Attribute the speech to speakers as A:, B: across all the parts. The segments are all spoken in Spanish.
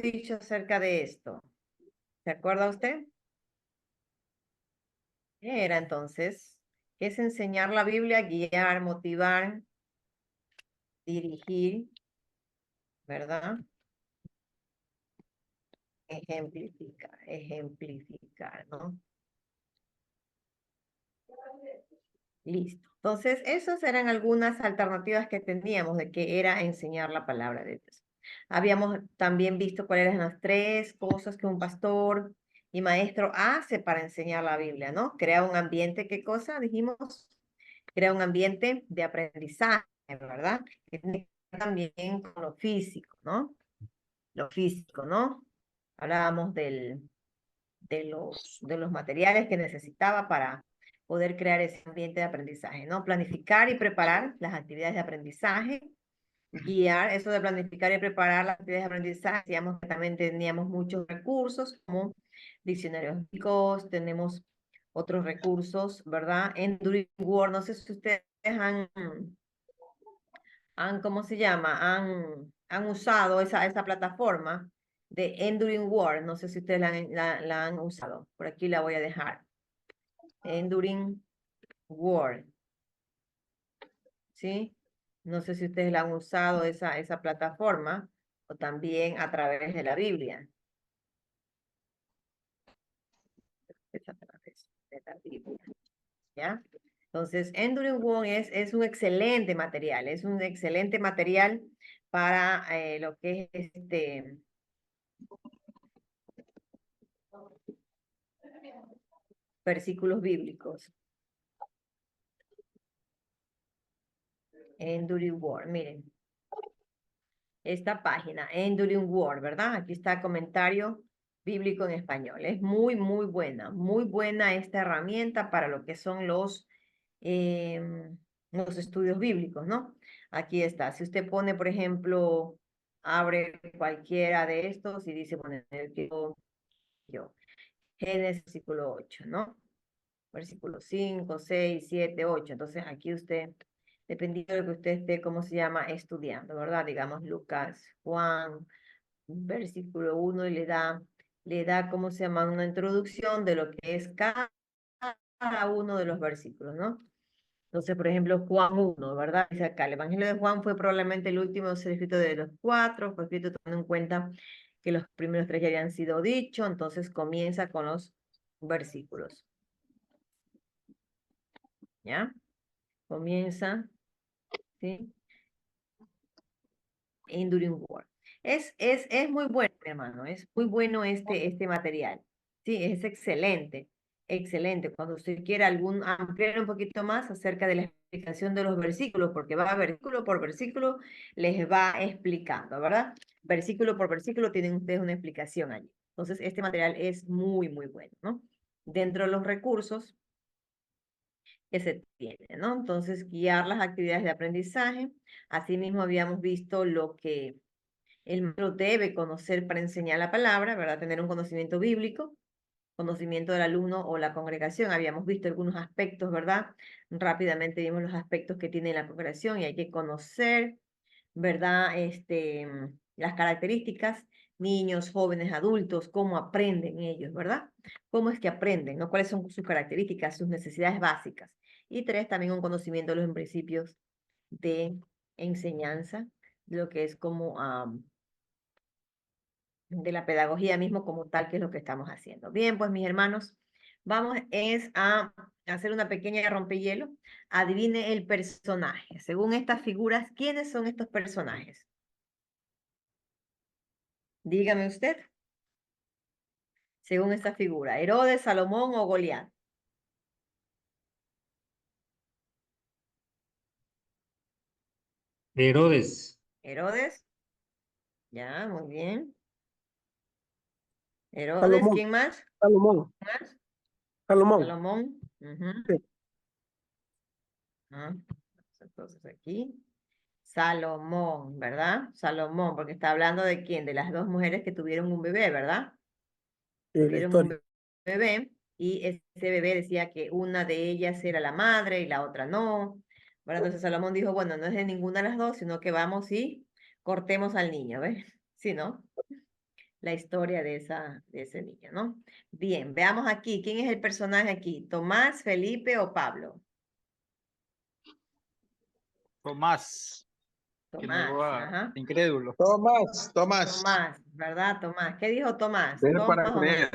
A: dicho acerca de esto? ¿Se acuerda usted? ¿Qué era entonces? ¿Qué es enseñar la Biblia? Guiar, motivar, dirigir, ¿verdad? Ejemplificar, ¿no? Listo. Entonces, esas eran algunas alternativas que teníamos de qué era enseñar la palabra de Dios. Habíamos también visto cuáles eran las tres cosas que un pastor y maestro hace para enseñar la Biblia, ¿no? Crea un ambiente, ¿qué cosa? Dijimos, crea un ambiente de aprendizaje, ¿verdad? Que tiene que ver también con lo físico, ¿no? Lo físico, ¿no? Hablábamos de los materiales que necesitaba para poder crear ese ambiente de aprendizaje, ¿no? Planificar y preparar las actividades de aprendizaje, guiar, eso de planificar y preparar las actividades de aprendizaje, decíamos que también teníamos muchos recursos como diccionarios bíblicos, tenemos otros recursos, ¿verdad? Enduring Word, no sé si ustedes ¿cómo se llama? Han usado esa plataforma de Enduring Word. No sé si ustedes la han usado. Por aquí la voy a dejar. Enduring Word. ¿Sí? No sé si ustedes la han usado esa plataforma o también a través de la Biblia. A través de la Biblia. ¿Ya? Entonces, Enduring Word es un excelente material. Es un excelente material para lo que es versículos bíblicos. Enduring Word, miren. Esta página, Enduring Word, ¿verdad? Aquí está comentario bíblico en español. Es muy buena esta herramienta para lo que son los estudios bíblicos, ¿no? Aquí está. Si usted pone, por ejemplo, abre cualquiera de estos y dice, bueno, yo, Génesis, versículo 8, ¿no? Versículo 5, 6, 7, 8. Entonces aquí usted, dependiendo de lo que usted esté, ¿cómo se llama? Estudiando, ¿verdad? Digamos Lucas, Juan, versículo 1 y le da, ¿cómo se llama? Una introducción de lo que es cada uno de los versículos, ¿no? Entonces, por ejemplo, Juan 1, ¿verdad? Dice acá, el Evangelio de Juan fue probablemente el último ser escrito de los cuatro, fue escrito tomando en cuenta que los primeros tres ya habían sido dichos, entonces comienza con los versículos. ¿Ya? Comienza, ¿sí? Enduring Word. Es muy bueno, mi hermano, es muy bueno este material. Sí, es excelente, excelente. Cuando usted quiera ampliar un poquito más acerca de la explicación de los versículos, porque va versículo por versículo, les va explicando, ¿verdad? Versículo por versículo tienen ustedes una explicación allí. Entonces, este material es muy bueno, ¿no? Dentro de los recursos que se tiene, ¿no? Entonces, guiar las actividades de aprendizaje. Asimismo, habíamos visto lo que el maestro debe conocer para enseñar la palabra, ¿verdad? Tener un conocimiento bíblico, conocimiento del alumno o la congregación. Habíamos visto algunos aspectos, ¿verdad? Rápidamente vimos los aspectos que tiene la congregación y hay que conocer, ¿verdad? Las características, niños, jóvenes, adultos, cómo aprenden ellos, ¿verdad? ¿Cómo es que aprenden, ¿no? ¿Cuáles son sus características, sus necesidades básicas? Y tres, también un conocimiento de los principios de enseñanza, lo que es como de la pedagogía mismo como tal, que es lo que estamos haciendo. Bien, pues mis hermanos, vamos a hacer una pequeña rompehielo. Adivine el personaje. Según estas figuras, ¿quiénes son estos personajes? Dígame usted. Según esta figura, Herodes, Salomón o Goliat.
B: Herodes.
A: Herodes, ya, muy bien. Herodes,
C: Salomón,
A: ¿quién más?
C: Salomón,
A: ¿Más?
C: Salomón.
A: Salomón. Ujú.
C: Sí.
A: Ah, entonces aquí. Salomón, ¿verdad? Salomón, porque está hablando de quién, de las dos mujeres que tuvieron un bebé, ¿verdad?
C: La
A: Tuvieron un
C: historia.
A: bebé y ese bebé decía que una de ellas era la madre y la otra no. Bueno, entonces Salomón dijo, bueno, no es de ninguna de las dos, sino que vamos y cortemos al niño, ¿ves? Sí, ¿no? la historia de ese niño, ¿no? Bien, veamos aquí, ¿quién es el personaje aquí? ¿Tomás, Felipe o Pablo?
B: Tomás, que
A: Tomás,
B: negó a
A: ajá.
B: incrédulo.
D: Tomás, Tomás.
A: Tomás, ¿verdad, Tomás? ¿Qué dijo Tomás?
D: Ver
A: ¿Tomás
D: para
A: o no?
D: creer.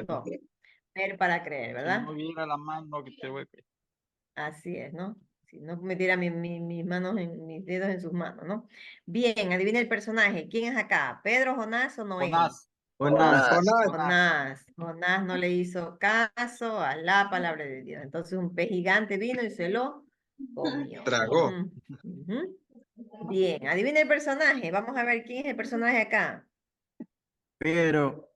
A: Ver para creer,
B: Si
A: ¿verdad?
B: no viera la mano que te voy a creer.
A: Así es, ¿no? Si no metiera mis manos mis dedos en sus manos, ¿no? Bien, adivina el personaje. ¿Quién es acá? ¿Pedro, Jonás o Noé?
B: Jonás.
C: Jonás.
D: Jonás.
A: Jonás no le hizo caso a la palabra de Dios. Entonces un pez gigante vino y se lo comió.
D: Tragó.
A: Ujú. Bien, adivina el personaje. Vamos a ver quién es el personaje acá.
C: Pedro.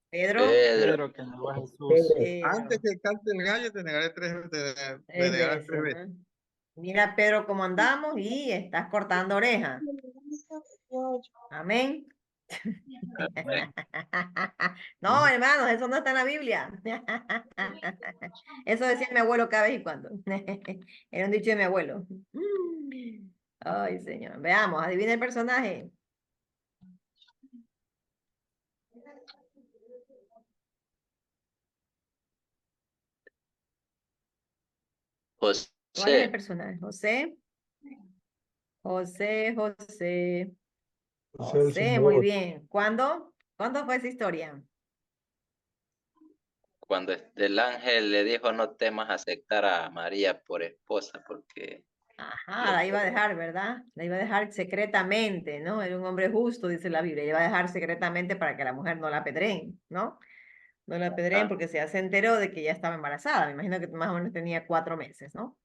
A: Pedro.
B: Pedro, que negó a Jesús.
C: Pedro.
D: Antes
A: Pedro.
D: que cante el gallo, te negaré me
A: Tres
D: negarás tres
A: veces,
D: veces.
A: ¿no? Mira, Pedro, cómo andamos y estás cortando oreja. Amén. No, hermanos, eso no está en la Biblia. Eso decía mi abuelo cada vez y cuando. Era un dicho de mi abuelo. Ay, señor. Veamos, adivina el personaje. ¿Cuál es el
E: José,
A: personaje? José. José, José.
C: José el
A: José, muy
C: Señor.
A: bien. ¿Cuándo? ¿Cuándo fue esa historia?
E: cuando el ángel le dijo no temas aceptar a María por esposa, porque
A: Ajá,
E: lo
A: la iba a dejar, ¿verdad? La iba a dejar secretamente, ¿no? Era un hombre justo, dice la Biblia. La iba a dejar secretamente para que la mujer no la apedreen, ¿no? No la apedreen
E: ah,
A: porque ya se enteró de que ya estaba embarazada. Me imagino que más o menos tenía 4 meses, ¿no?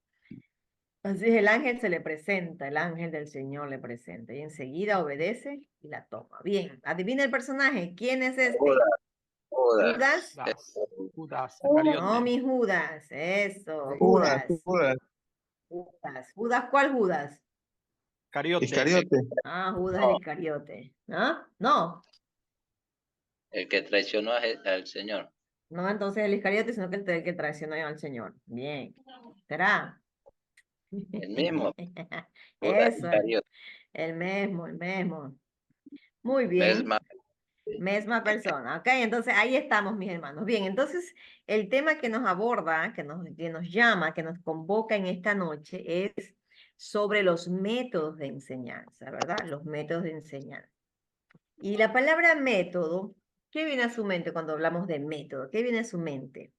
A: Entonces el ángel se le presenta, el ángel del Señor le presenta y enseguida obedece y la toma. Bien, adivina el personaje. ¿Quién es este?
E: Judas,
A: ¿Judas?
B: Judas,
A: No,
B: Iscariote.
A: mi Judas. Eso,
D: Judas,
A: Judas.
D: Judas.
A: Judas. ¿Judas cuál Judas?
B: Iscariote.
D: Iscariote.
A: Ah, Judas el
E: no,
A: Iscariote. ¿Ah? No.
E: el que traicionó al Señor,
A: No, entonces el Iscariote, sino que el que traicionó al Señor. Bien. ¿Será?
E: el mismo, Judas
A: Eso,
E: Iscariote,
A: el mismo, el mismo. Muy
E: misma,
A: bien. Misma persona. Ok, entonces ahí estamos, mis hermanos. Bien, entonces el tema que nos aborda, que nos llama, que nos convoca en esta noche es sobre los métodos de enseñanza, ¿verdad? Los métodos de enseñanza. Y la palabra método, ¿qué viene a su mente cuando hablamos de método? ¿Qué viene a su mente?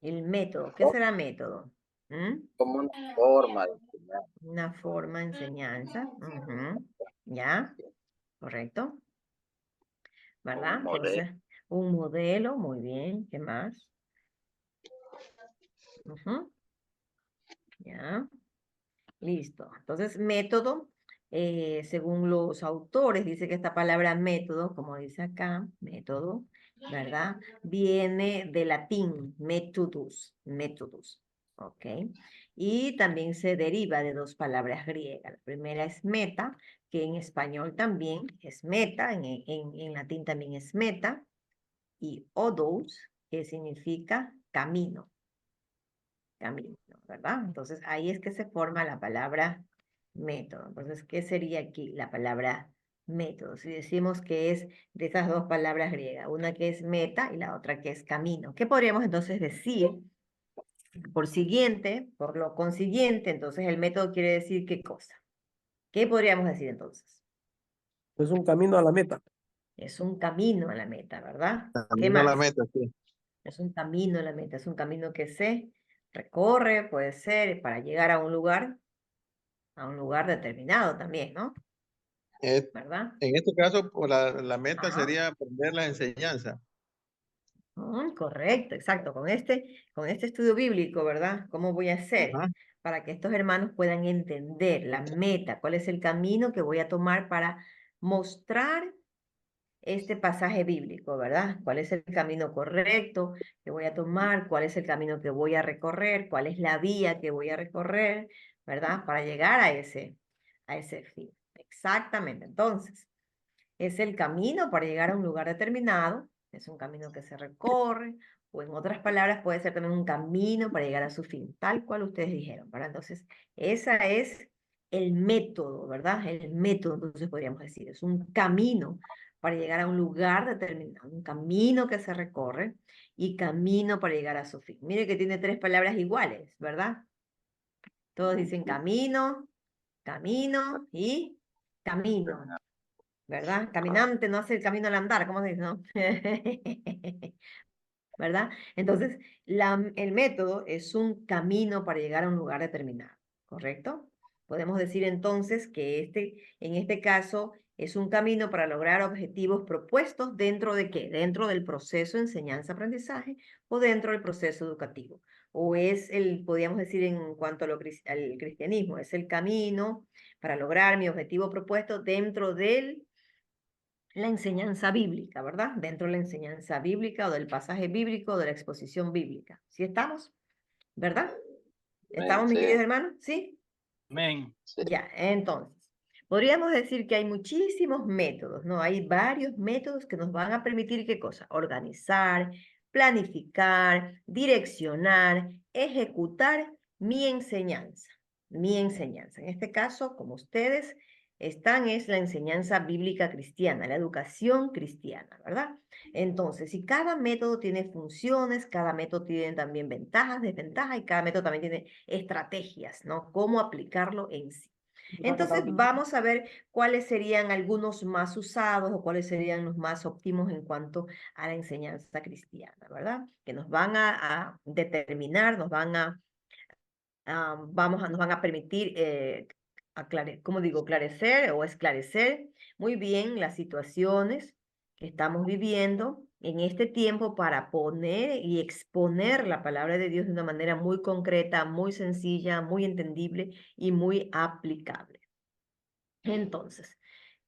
A: El método, ¿qué será método? ¿Mm?
E: como una forma de enseñar,
A: Una forma de enseñanza. Ujú. ¿Ya? ¿Correcto? ¿Verdad?
E: un modelo,
A: Entonces, un modelo, muy bien. ¿Qué más? Ujú. ¿Ya? Listo. Entonces, método, según los autores, dice que esta palabra método, como dice acá, método, ¿verdad? Viene de latín, métodos, ¿ok? Y también se deriva de dos palabras griegas. La primera es meta, que en español también es meta, en latín también es meta, y odos, que significa camino, ¿verdad? Entonces ahí es que se forma la palabra método. Entonces, ¿qué sería aquí la palabra método? Si decimos que es de esas dos palabras griegas, una que es meta y la otra que es camino. ¿Qué podríamos entonces decir? Por lo consiguiente, entonces el método quiere decir qué cosa. ¿Qué podríamos decir entonces?
C: Es un camino a la meta.
A: Es un camino a la meta, ¿verdad? ¿Qué
D: Camino a la
A: más?
D: meta, sí.
A: Es un camino a la meta, es un camino que se recorre, puede ser, para llegar a un lugar determinado también, ¿no?
D: Eh,
A: ¿Verdad?
D: en este caso, pues, la meta
A: Ajá.
D: sería aprender la enseñanza.
A: Correcto, exacto. Con este estudio bíblico, ¿verdad? ¿Cómo voy a hacer
D: Ajá.
A: para que estos hermanos puedan entender la meta? ¿Cuál es el camino que voy a tomar para mostrar este pasaje bíblico, ¿verdad? ¿Cuál es el camino correcto que voy a tomar? ¿Cuál es el camino que voy a recorrer? ¿Cuál es la vía que voy a recorrer, ¿verdad? Para llegar a ese fin. Exactamente. Entonces, es el camino para llegar a un lugar determinado, es un camino que se recorre, o en otras palabras puede ser también un camino para llegar a su fin, tal cual ustedes dijeron, ¿verdad? Entonces, ese es el método, ¿verdad? El método, entonces podríamos decir, es un camino para llegar a un lugar determinado, un camino que se recorre y camino para llegar a su fin. Mire que tiene tres palabras iguales, ¿verdad? Todos dicen camino, camino y camino, ¿verdad? Caminante no hace el camino al andar, ¿cómo se dice, no? ¿Verdad? Entonces, el método es un camino para llegar a un lugar determinado, ¿correcto? Podemos decir entonces que en este caso es un camino para lograr objetivos propuestos dentro de ¿qué? Dentro del proceso de enseñanza-aprendizaje o dentro del proceso educativo. O podríamos decir en cuanto al cristianismo, es el camino para lograr mi objetivo propuesto dentro de la enseñanza bíblica, ¿verdad? Dentro de la enseñanza bíblica o del pasaje bíblico o de la exposición bíblica. ¿Sí estamos? ¿Verdad? ¿Estamos, mis
E: Sí,
A: queridos hermanos? ¿Sí?
B: Amén.
E: sí.
A: Ya, entonces, podríamos decir que hay muchísimos métodos, ¿no? Hay varios métodos que nos van a permitir, ¿qué cosa? Organizar, planificar, direccionar, ejecutar mi enseñanza. Mi enseñanza. En este caso, como ustedes están, es la enseñanza bíblica cristiana, la educación cristiana, ¿verdad? Entonces, si cada método tiene funciones, cada método tiene también ventajas, desventajas y cada método también tiene estrategias, ¿no? Cómo aplicarlo en sí. Entonces, vamos a ver cuáles serían algunos más usados o cuáles serían los más óptimos en cuanto a la enseñanza cristiana, ¿verdad? Que nos van a determinar, nos van nos van a permitir, ¿cómo digo? Clarecer o esclarecer muy bien las situaciones que estamos viviendo en este tiempo para poner y exponer la palabra de Dios de una manera muy concreta, muy sencilla, muy entendible y muy aplicable. Entonces,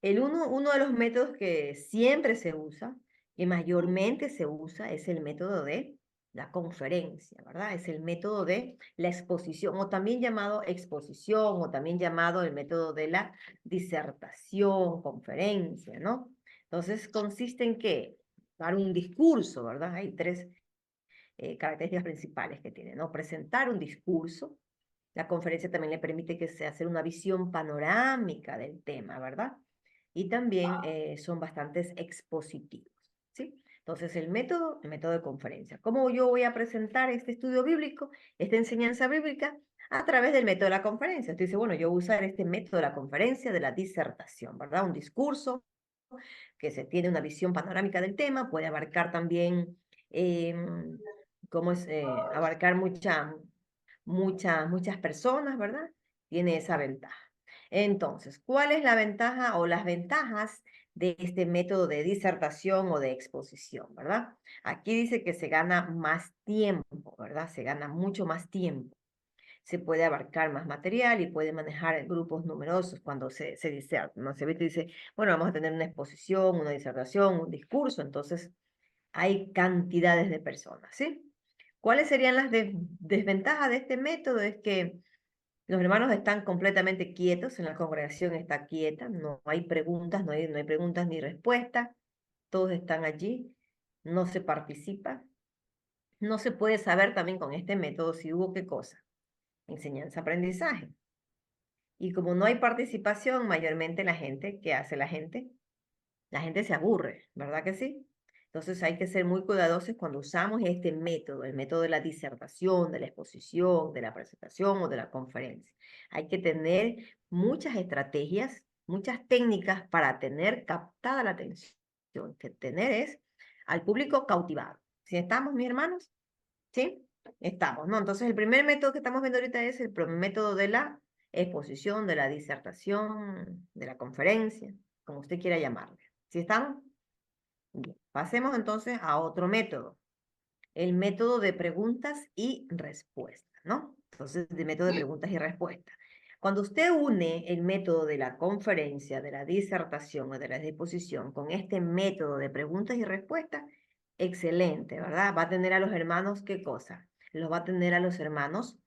A: uno de los métodos que siempre se usa, que mayormente se usa, es el método de la conferencia, ¿verdad? Es el método de la exposición, o también llamado exposición, o también llamado el método de la disertación, conferencia, ¿no? Entonces, consiste en qué? Dar un discurso, ¿verdad? Hay tres características principales que tiene, ¿no? Presentar un discurso. La conferencia también le permite que se hacer una visión panorámica del tema, ¿verdad? Y también son bastantes expositivos, ¿sí? Entonces, el método de conferencia. ¿Cómo yo voy a presentar este estudio bíblico, esta enseñanza bíblica? A través del método de la conferencia. Usted dice, bueno, yo voy a usar este método de la conferencia, de la disertación, ¿verdad? Un discurso que se tiene una visión panorámica del tema, puede abarcar también, abarcar muchas personas, ¿verdad? Tiene esa ventaja. Entonces, ¿cuál es la ventaja o las ventajas de este método de disertación o de exposición, ¿verdad? Aquí dice que se gana más tiempo, ¿verdad? Se gana mucho más tiempo. Se puede abarcar más material y puede manejar grupos numerosos cuando se diserta, ¿no? Se dice, bueno, vamos a tener una exposición, una disertación, un discurso, entonces hay cantidades de personas, ¿sí? ¿Cuáles serían las desventajas de este método? Es que los hermanos están completamente quietos, en la congregación está quieta, no hay preguntas, no hay preguntas ni respuestas, todos están allí, no se participa, no se puede saber también con este método si hubo qué cosa, enseñanza-aprendizaje. Y como no hay participación, mayormente ¿qué hace la gente? La gente se aburre, ¿verdad que sí? Entonces hay que ser muy cuidadosos cuando usamos este método, el método de la disertación, de la exposición, de la presentación o de la conferencia. Hay que tener muchas estrategias, muchas técnicas para tener captada la atención. Que tener es al público cautivado. ¿Sí estamos, mis hermanos? ¿Sí? Estamos, ¿no? Entonces el primer método que estamos viendo ahorita es el método de la exposición, de la disertación, de la conferencia, como usted quiera llamarle. ¿Sí estamos? Bien. Pasemos entonces a otro método, el método de preguntas y respuestas, ¿no? Entonces, el método de preguntas y respuestas. Cuando usted une el método de la conferencia, de la disertación o de la exposición con este método de preguntas y respuestas, excelente, ¿verdad? Va a tener a los hermanos, ¿qué cosa? Los va a tener a los hermanos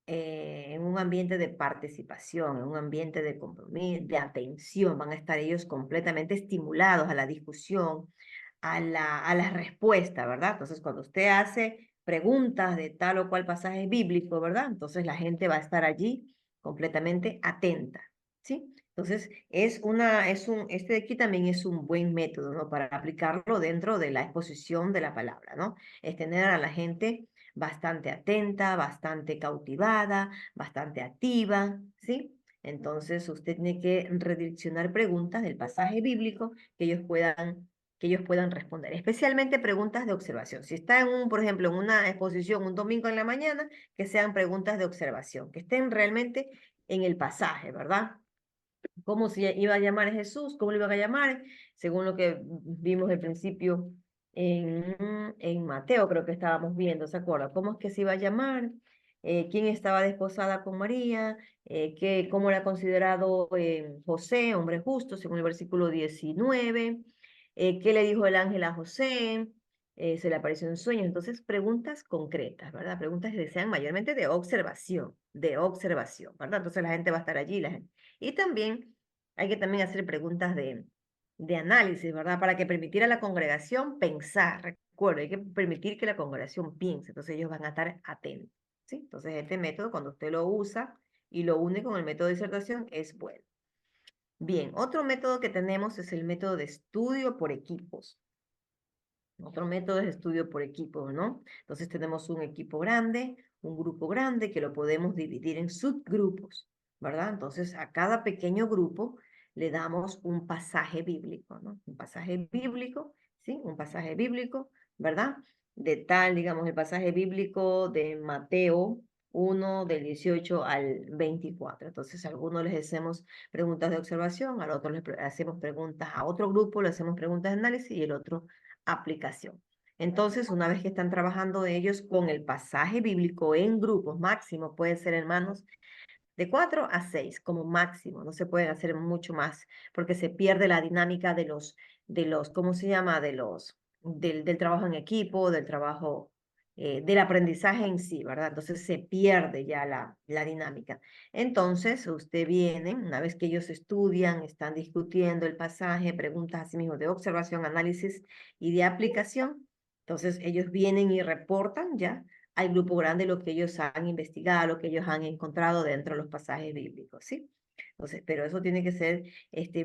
A: en un ambiente de participación, en un ambiente de compromiso, de atención, van a estar ellos completamente estimulados a la discusión, a la respuesta, ¿verdad? Entonces, cuando usted hace preguntas de tal o cual pasaje bíblico, ¿verdad? Entonces la gente va a estar allí completamente atenta, ¿sí? Entonces, este de aquí también es un buen método, ¿no? Para aplicarlo dentro de la exposición de la palabra, ¿no? Es tener a la gente bastante atenta, bastante cautivada, bastante activa, ¿sí? Entonces, usted tiene que redireccionar preguntas del pasaje bíblico que ellos puedan responder, especialmente preguntas de observación. Si está por ejemplo, en una exposición un domingo en la mañana, que sean preguntas de observación, que estén realmente en el pasaje, ¿verdad? ¿Cómo se iba a llamar Jesús? ¿Cómo lo iban a llamar? Según lo que vimos al principio en Mateo, creo que estábamos viendo, ¿se acuerda? ¿Cómo es que se iba a llamar? ¿Quién estaba desposada con María? ¿Cómo era considerado José, hombre justo, según el versículo 19? ¿Qué le dijo el ángel a José? Se le apareció en sueños. Entonces, preguntas concretas, ¿verdad? Preguntas que sean mayormente de observación, ¿verdad? Entonces la gente va a estar allí, la gente. Y también hay que también hacer preguntas de análisis, ¿verdad? Para que permitir a la congregación pensar. Recuerda, hay que permitir que la congregación piense. Entonces ellos van a estar atentos, ¿sí? Entonces este método, cuando usted lo usa y lo une con el método de disertación, es bueno. Bien, otro método que tenemos es el método de estudio por equipos. Otro método es estudio por equipos, ¿no? Entonces tenemos un equipo grande, un grupo grande, que lo podemos dividir en subgrupos, ¿verdad? Entonces a cada pequeño grupo le damos un pasaje bíblico, ¿no? Un pasaje bíblico, ¿sí? Un pasaje bíblico, ¿verdad? De tal, digamos, el pasaje bíblico de Mateo 1, del 18 al 24. Entonces a algunos les hacemos preguntas de observación, al otro les hacemos preguntas, a otro grupo le hacemos preguntas de análisis y el otro aplicación. Entonces, una vez que están trabajando ellos con el pasaje bíblico en grupos máximo, puede ser, hermanos, de 4 a 6 como máximo, no se pueden hacer mucho más porque se pierde la dinámica ¿cómo se llama? Del trabajo en equipo, del trabajo, del aprendizaje en sí, ¿verdad? Entonces se pierde ya la dinámica. Entonces usted viene, una vez que ellos estudian, están discutiendo el pasaje, preguntas a sí mismos de observación, análisis y de aplicación, entonces ellos vienen y reportan ya al grupo grande lo que ellos han investigado, lo que ellos han encontrado dentro de los pasajes bíblicos, ¿sí? Entonces, pero eso tiene que ser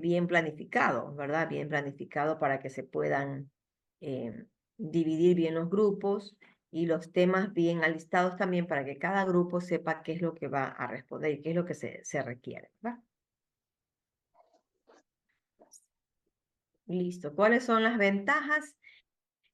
A: bien planificado, ¿verdad? Bien planificado para que se puedan dividir bien los grupos y los temas bien alistados también para que cada grupo sepa qué es lo que va a responder y qué es lo que se requiere, ¿verdad? Listo. ¿Cuáles son las ventajas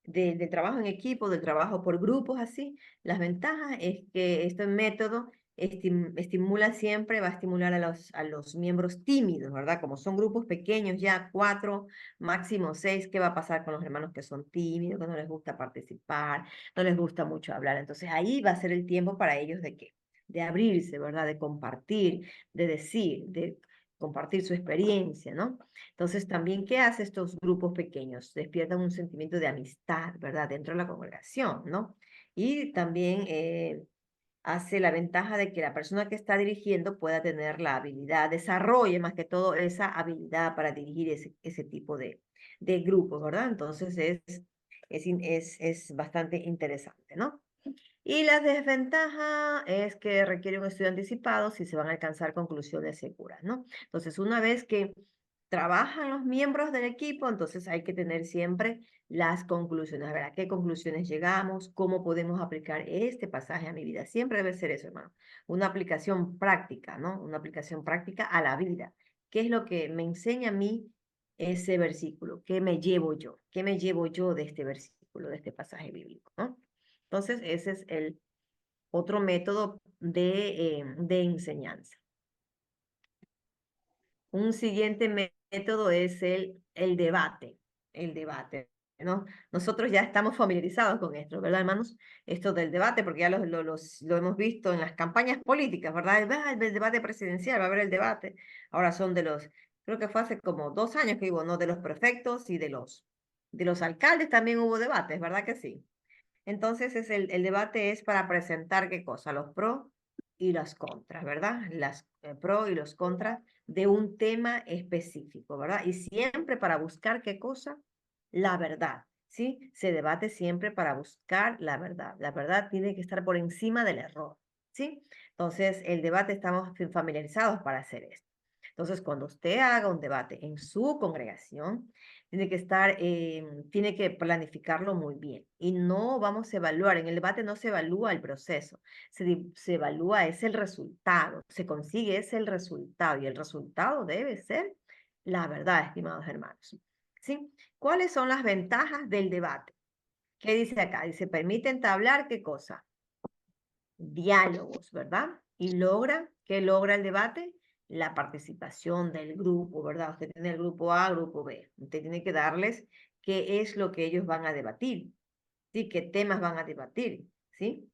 A: del trabajo en equipo, del trabajo por grupos, así? Las ventajas es que este método estimula siempre, va a estimular a los miembros tímidos, ¿verdad? Como son grupos pequeños, ya 4, máximo 6, ¿qué va a pasar con los hermanos que son tímidos, que no les gusta participar, no les gusta mucho hablar? Entonces ahí va a ser el tiempo para ellos de qué, de abrirse, ¿verdad? De compartir, de decir, de compartir su experiencia, ¿no? Entonces, también, ¿qué hace estos grupos pequeños? Despiertan un sentimiento de amistad, ¿verdad? Dentro de la congregación, ¿no? Y también hace la ventaja de que la persona que está dirigiendo pueda tener la habilidad, desarrolle más que todo esa habilidad para dirigir ese tipo de grupos, ¿verdad? Entonces, es bastante interesante, ¿no? Y la desventaja es que requiere un estudio anticipado si se van a alcanzar conclusiones seguras, ¿no? Entonces, una vez que trabajan los miembros del equipo, entonces hay que tener siempre las conclusiones. A ver, ¿a qué conclusiones llegamos? ¿Cómo podemos aplicar este pasaje a mi vida? Siempre debe ser eso, hermano. Una aplicación práctica, ¿no? Una aplicación práctica a la vida. ¿Qué es lo que me enseña a mí ese versículo? ¿Qué me llevo yo? ¿Qué me llevo yo de este versículo, de este pasaje bíblico, ¿no? Entonces, ese es el otro método de enseñanza. Un siguiente método es el debate, ¿no? Nosotros ya estamos familiarizados con esto, ¿verdad, hermanos? Esto del debate, porque ya lo hemos visto en las campañas políticas, ¿verdad? El debate presidencial, va a haber el debate. Ahora son creo que fue hace como 2 años que hubo, ¿no? De los prefectos y de los alcaldes también hubo debates, ¿verdad que sí? Entonces, el debate es para presentar qué cosa, los pros y las contras, ¿verdad? Las pros y los contras de un tema específico, ¿verdad? Y siempre para buscar qué cosa, la verdad, ¿sí? Se debate siempre para buscar la verdad. La verdad tiene que estar por encima del error, ¿sí? Entonces, el debate estamos familiarizados para hacer esto. Entonces, cuando usted haga un debate en su congregación, tiene que estar, tiene que planificarlo muy bien. Y no vamos a evaluar, en el debate no se evalúa el proceso, se evalúa es el resultado, se consigue es el resultado, y el resultado debe ser la verdad, estimados hermanos. ¿Sí? ¿Cuáles son las ventajas del debate? ¿Qué dice acá? Dice, permite entablar, ¿qué cosa? Diálogos, ¿verdad? Y ¿qué logra el debate? La participación del grupo, ¿verdad? Usted tiene el grupo A, grupo B. Usted tiene que darles qué es lo que ellos van a debatir, ¿sí? ¿Qué temas van a debatir? ¿Sí?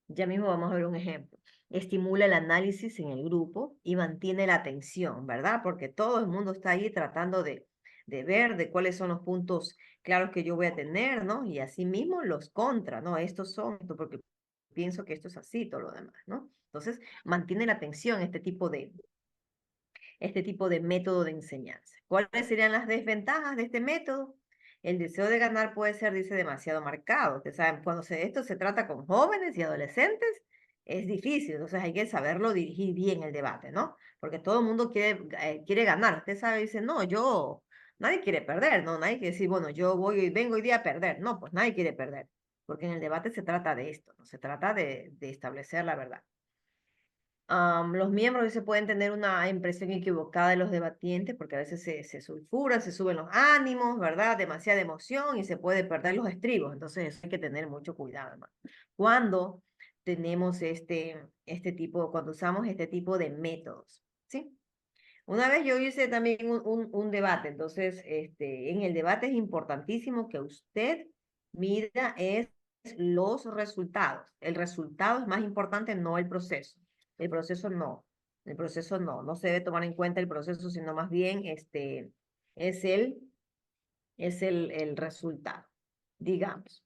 A: Ya mismo vamos a ver un ejemplo. Estimula el análisis en el grupo y mantiene la atención, ¿verdad? Porque todo el mundo está ahí tratando de ver de cuáles son los puntos claros que yo voy a tener, ¿no? Y asimismo los contra, ¿no? Estos son, porque pienso que esto es así, todo lo demás, ¿no? Entonces, mantiene la atención este tipo de método de enseñanza. ¿Cuáles serían las desventajas de este método? El deseo de ganar puede ser, dice, demasiado marcado. Ustedes saben, cuando esto se trata con jóvenes y adolescentes, es difícil, entonces hay que saberlo dirigir bien el debate, ¿no? Porque todo el mundo quiere ganar. Usted sabe, dice, no, nadie quiere perder, ¿no? Nadie quiere decir, bueno, vengo hoy día a perder. No, pues nadie quiere perder, porque en el debate se trata de esto, ¿no? Se trata de establecer la verdad. Los miembros se pueden tener una impresión equivocada de los debatientes porque a veces se sulfuran, se suben los ánimos, ¿verdad? Demasiada emoción y se puede perder los estribos. Entonces eso hay que tener mucho cuidado, hermano. Cuando tenemos cuando usamos este tipo de métodos, ¿sí? Una vez yo hice también un debate, entonces en el debate es importantísimo que usted mida los resultados. El resultado es más importante, no el proceso. El proceso no. El proceso no se debe tomar en cuenta el proceso, sino más bien es el resultado, digamos.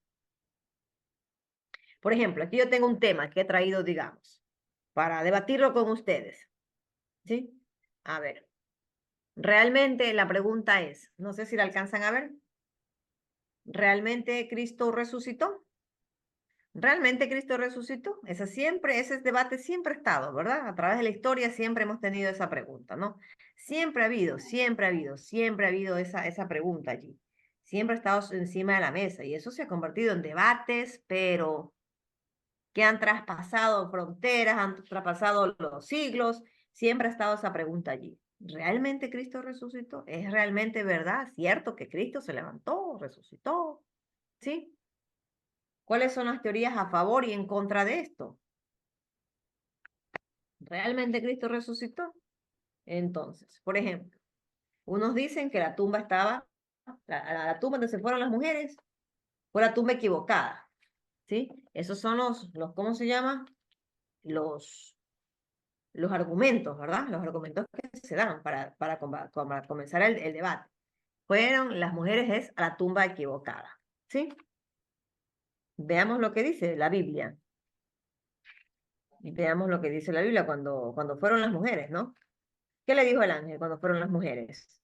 A: Por ejemplo, aquí yo tengo un tema que he traído, digamos, para debatirlo con ustedes. ¿Sí? A ver. Realmente la pregunta es, no sé si la alcanzan a ver, ¿realmente Cristo resucitó? ¿Realmente Cristo resucitó? Ese debate siempre ha estado, ¿verdad? A través de la historia siempre hemos tenido esa pregunta, ¿no? Siempre ha habido esa pregunta allí. Siempre ha estado encima de la mesa y eso se ha convertido en debates, pero que han traspasado fronteras, han traspasado los siglos, siempre ha estado esa pregunta allí. ¿Realmente Cristo resucitó? ¿Es realmente verdad? ¿Cierto que Cristo se levantó, resucitó? ¿Sí? ¿Cuáles son las teorías a favor y en contra de esto? ¿Realmente Cristo resucitó? Entonces, por ejemplo, unos dicen que la tumba la tumba donde se fueron las mujeres, fue la tumba equivocada. ¿Sí? Esos son ¿cómo se llama? Los argumentos, ¿verdad? Los argumentos que se dan para comenzar el debate. Fueron las mujeres es a la tumba equivocada. ¿Sí? Veamos lo que dice la Biblia. Veamos lo que dice la Biblia cuando fueron las mujeres, ¿no? ¿Qué le dijo el ángel cuando fueron las mujeres?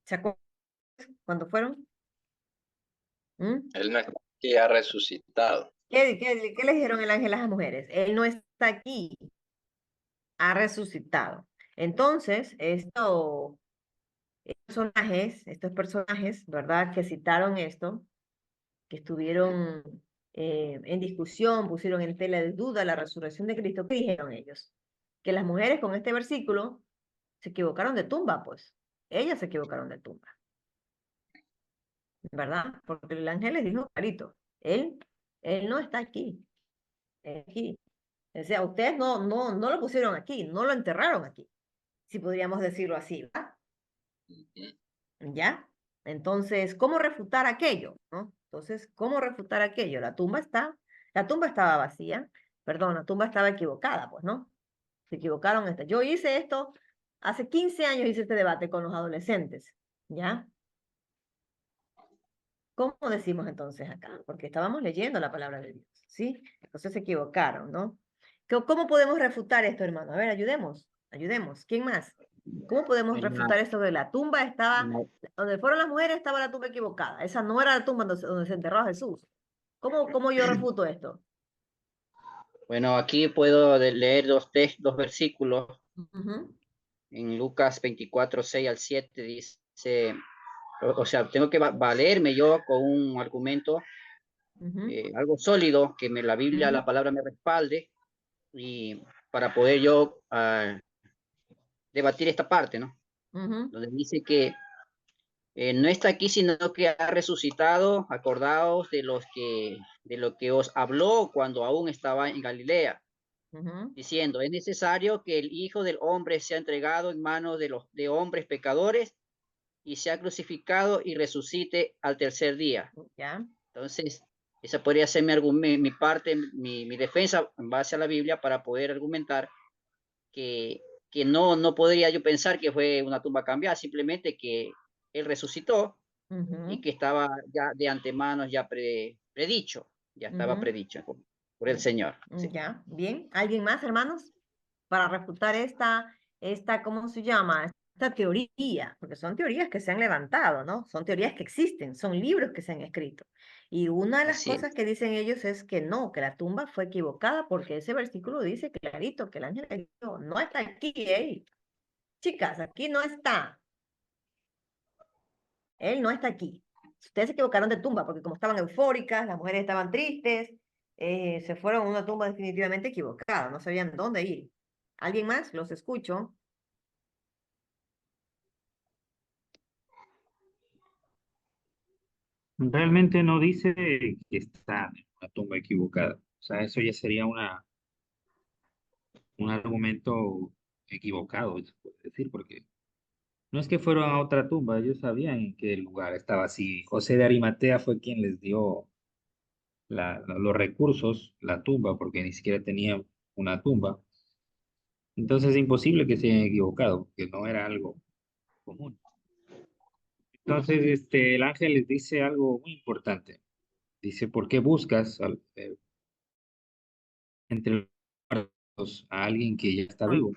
A: ¿Se acuerdan cuando fueron? ¿Mm?
E: Él no está aquí, ha resucitado.
A: ¿Qué le dijeron el ángel a las mujeres? Él no está aquí, ha resucitado. Entonces, estos personajes, ¿verdad? Que citaron esto, que estuvieron en discusión, pusieron en tela de duda la resurrección de Cristo, ¿qué dijeron ellos? Que las mujeres con este versículo se equivocaron de tumba, pues. Ellas se equivocaron de tumba, ¿verdad? Porque el ángel les dijo clarito, él no está aquí, aquí. O sea, ustedes no lo pusieron aquí, no lo enterraron aquí, si podríamos decirlo así, ¿verdad? ¿Ya? Entonces, ¿cómo refutar aquello? ¿No? Entonces, ¿cómo refutar aquello? La tumba estaba vacía, perdón, la tumba estaba equivocada, pues, ¿no? Se equivocaron. Yo hice esto, hace 15 años hice este debate con los adolescentes, ¿ya? ¿Cómo decimos entonces acá? Porque estábamos leyendo la palabra de Dios, ¿sí? Entonces se equivocaron, ¿no? ¿Cómo podemos refutar esto, hermano? A ver, ayudemos. ¿Quién más? ¿Cómo podemos refutar esto de la tumba donde fueron las mujeres estaba la tumba equivocada? Esa no era la tumba donde se enterró a Jesús. ¿Cómo yo refuto esto?
F: Bueno, aquí puedo leer dos versículos
A: Ujú,
F: En Lucas 24, 6 al 7 dice, o sea, tengo que valerme yo con un argumento,
A: ujú,
F: algo sólido, que la Biblia, la
A: ujú,
F: palabra me respalde, y para poder yo debatir esta parte, ¿no?
A: ujú,
F: Donde dice que no está aquí, sino que ha resucitado. Acordaos de lo que os habló cuando aún estaba en Galilea,
A: ujú.
F: diciendo, es necesario que el Hijo del Hombre sea entregado en manos de hombres pecadores y sea crucificado y resucite al tercer día.
A: Ya.
F: Entonces, esa podría ser mi parte, mi defensa en base a la Biblia para poder argumentar que no podría yo pensar que fue una tumba cambiada, simplemente que él resucitó y
A: Ujú,
F: que estaba ya de antemano ya predicho, ya estaba
A: ujú,
F: predicho por el Señor. Sí.
A: Ya, bien. ¿Alguien más, hermanos? Para refutar ¿cómo se llama? Esta teoría, porque son teorías que se han levantado, ¿no? Son teorías que existen, son libros que se han escrito. Y una de las
F: Así
A: cosas
F: es.
A: que dicen ellos es que no, que la tumba fue equivocada, porque ese versículo dice clarito que el ángel le dijo, no está aquí, chicas, aquí no está. Él no está aquí. Ustedes se equivocaron de tumba, porque como estaban eufóricas, las mujeres estaban tristes, se fueron a una tumba definitivamente equivocada, no sabían dónde ir. ¿Alguien más? Los escucho.
G: Realmente no dice que está en una tumba equivocada. O sea, eso ya sería un argumento equivocado, se puede decir, porque no es que fueron a otra tumba, ellos sabían en qué lugar estaba así. José de Arimatea fue quien les dio los recursos, la tumba, porque ni siquiera tenían una tumba. Entonces es imposible que se hayan equivocado, porque no era algo común. Entonces, el ángel les dice algo muy importante. Dice, ¿por qué buscas entre los muertos a alguien que ya está vivo?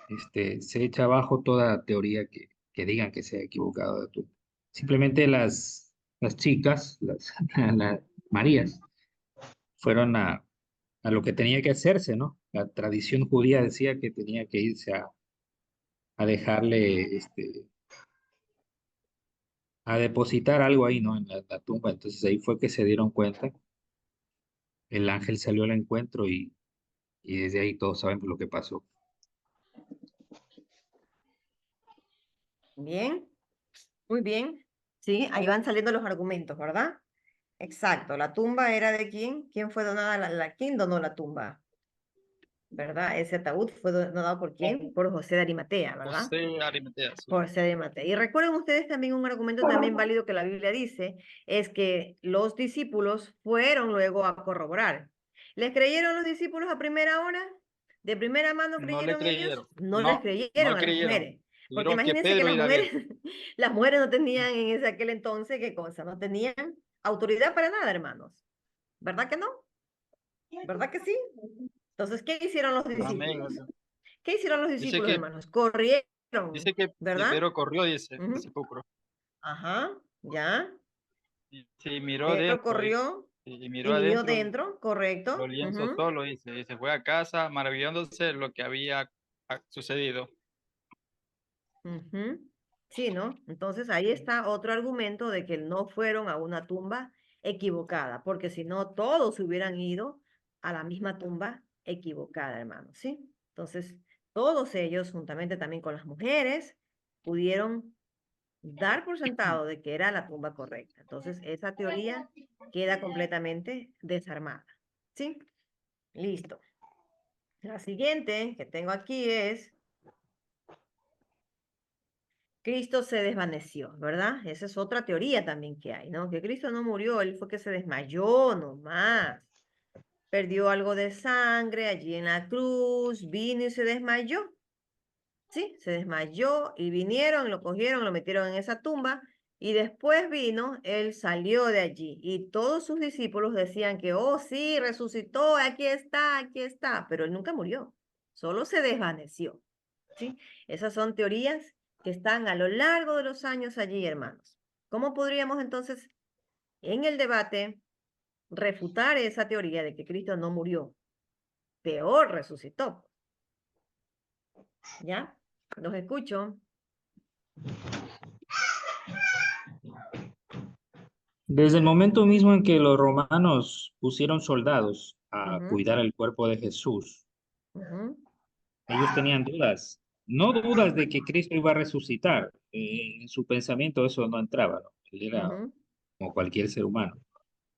G: Entonces, se echa abajo toda teoría que digan que se ha equivocado de tumba. Simplemente las chicas, las Marías, fueron a lo que tenía que hacerse, ¿no? La tradición judía decía que tenía que irse a dejarle, a depositar algo ahí, ¿no? En la tumba. Entonces ahí fue que se dieron cuenta. El ángel salió al encuentro y desde ahí todos saben lo que pasó.
A: Bien, muy bien. Sí, ahí van saliendo los argumentos, ¿verdad? Exacto. ¿La tumba era de quién? ¿Quién fue donada? ¿Quién donó la tumba? ¿Verdad? Ese ataúd fue donado por quién? Por José de Arimatea, ¿verdad?
B: José Arimatea, sí.
A: José de Arimatea. Y recuerden ustedes también un argumento también válido que la Biblia dice, es que los discípulos fueron luego a corroborar. ¿Les creyeron los discípulos a primera hora? ¿De primera mano
B: No le
A: creyeron ellos?
B: creyeron.
A: No les
B: No,
A: creyeron
B: no
A: a las
B: creyeron.
A: mujeres. Porque
B: Dijeron que
A: imagínense que
B: Pedro
A: las
B: y David.
A: mujeres, las mujeres no tenían en ese aquel entonces, ¿qué cosa? No tenían autoridad para nada, hermanos. ¿Verdad que no? ¿Verdad que sí? Entonces, ¿qué hicieron los
B: Amén.
A: discípulos? ¿Qué hicieron los
B: Dice
A: discípulos,
B: que,
A: hermanos? Corrieron,
B: dice que
A: ¿verdad?
B: Pedro corrió, dice,
A: Ujú.
B: al sepulcro.
A: Ajá, ya.
B: Y sí, miró
A: Pedro
B: dentro, dice.
A: corrió
B: Y
A: y
B: miró
A: miró
B: adentro
A: dentro,
B: los
A: correcto.
B: lienzos
A: Ujú,
B: solos, dice. Y se fue a casa maravillándose de lo que había sucedido.
A: ujú. Sí, ¿no? Entonces ahí está otro argumento de que no fueron a una tumba equivocada, porque si no, todos hubieran ido a la misma tumba equivocada, hermano, ¿sí? Entonces, todos ellos, juntamente también con las mujeres, pudieron dar por sentado de que era la tumba correcta. Entonces, esa teoría queda completamente desarmada, ¿sí? Listo. La siguiente que tengo aquí es, Cristo se desvaneció, ¿verdad? Esa es otra teoría también que hay, ¿no? Que Cristo no murió, él fue que se desmayó nomás. Perdió algo de sangre allí en la cruz, vino y se desmayó. Sí, se desmayó y vinieron, lo cogieron, lo metieron en esa tumba y después vino, él salió de allí y todos sus discípulos decían que, oh sí, resucitó, aquí está, pero él nunca murió, solo se desvaneció. ¿Sí? Esas son teorías que están a lo largo de los años allí, hermanos. ¿Cómo podríamos entonces en el debate refutar esa teoría de que Cristo no murió? peor resucitó. ¿Ya? Los escucho.
G: Desde el momento mismo en que los romanos pusieron soldados a
A: Ujú,
G: cuidar el cuerpo de Jesús,
A: ujú,
G: ellos tenían dudas, no dudas de que Cristo iba a resucitar. En su pensamiento eso no entraba, ¿no? Él era
A: ujú,
G: como cualquier ser humano,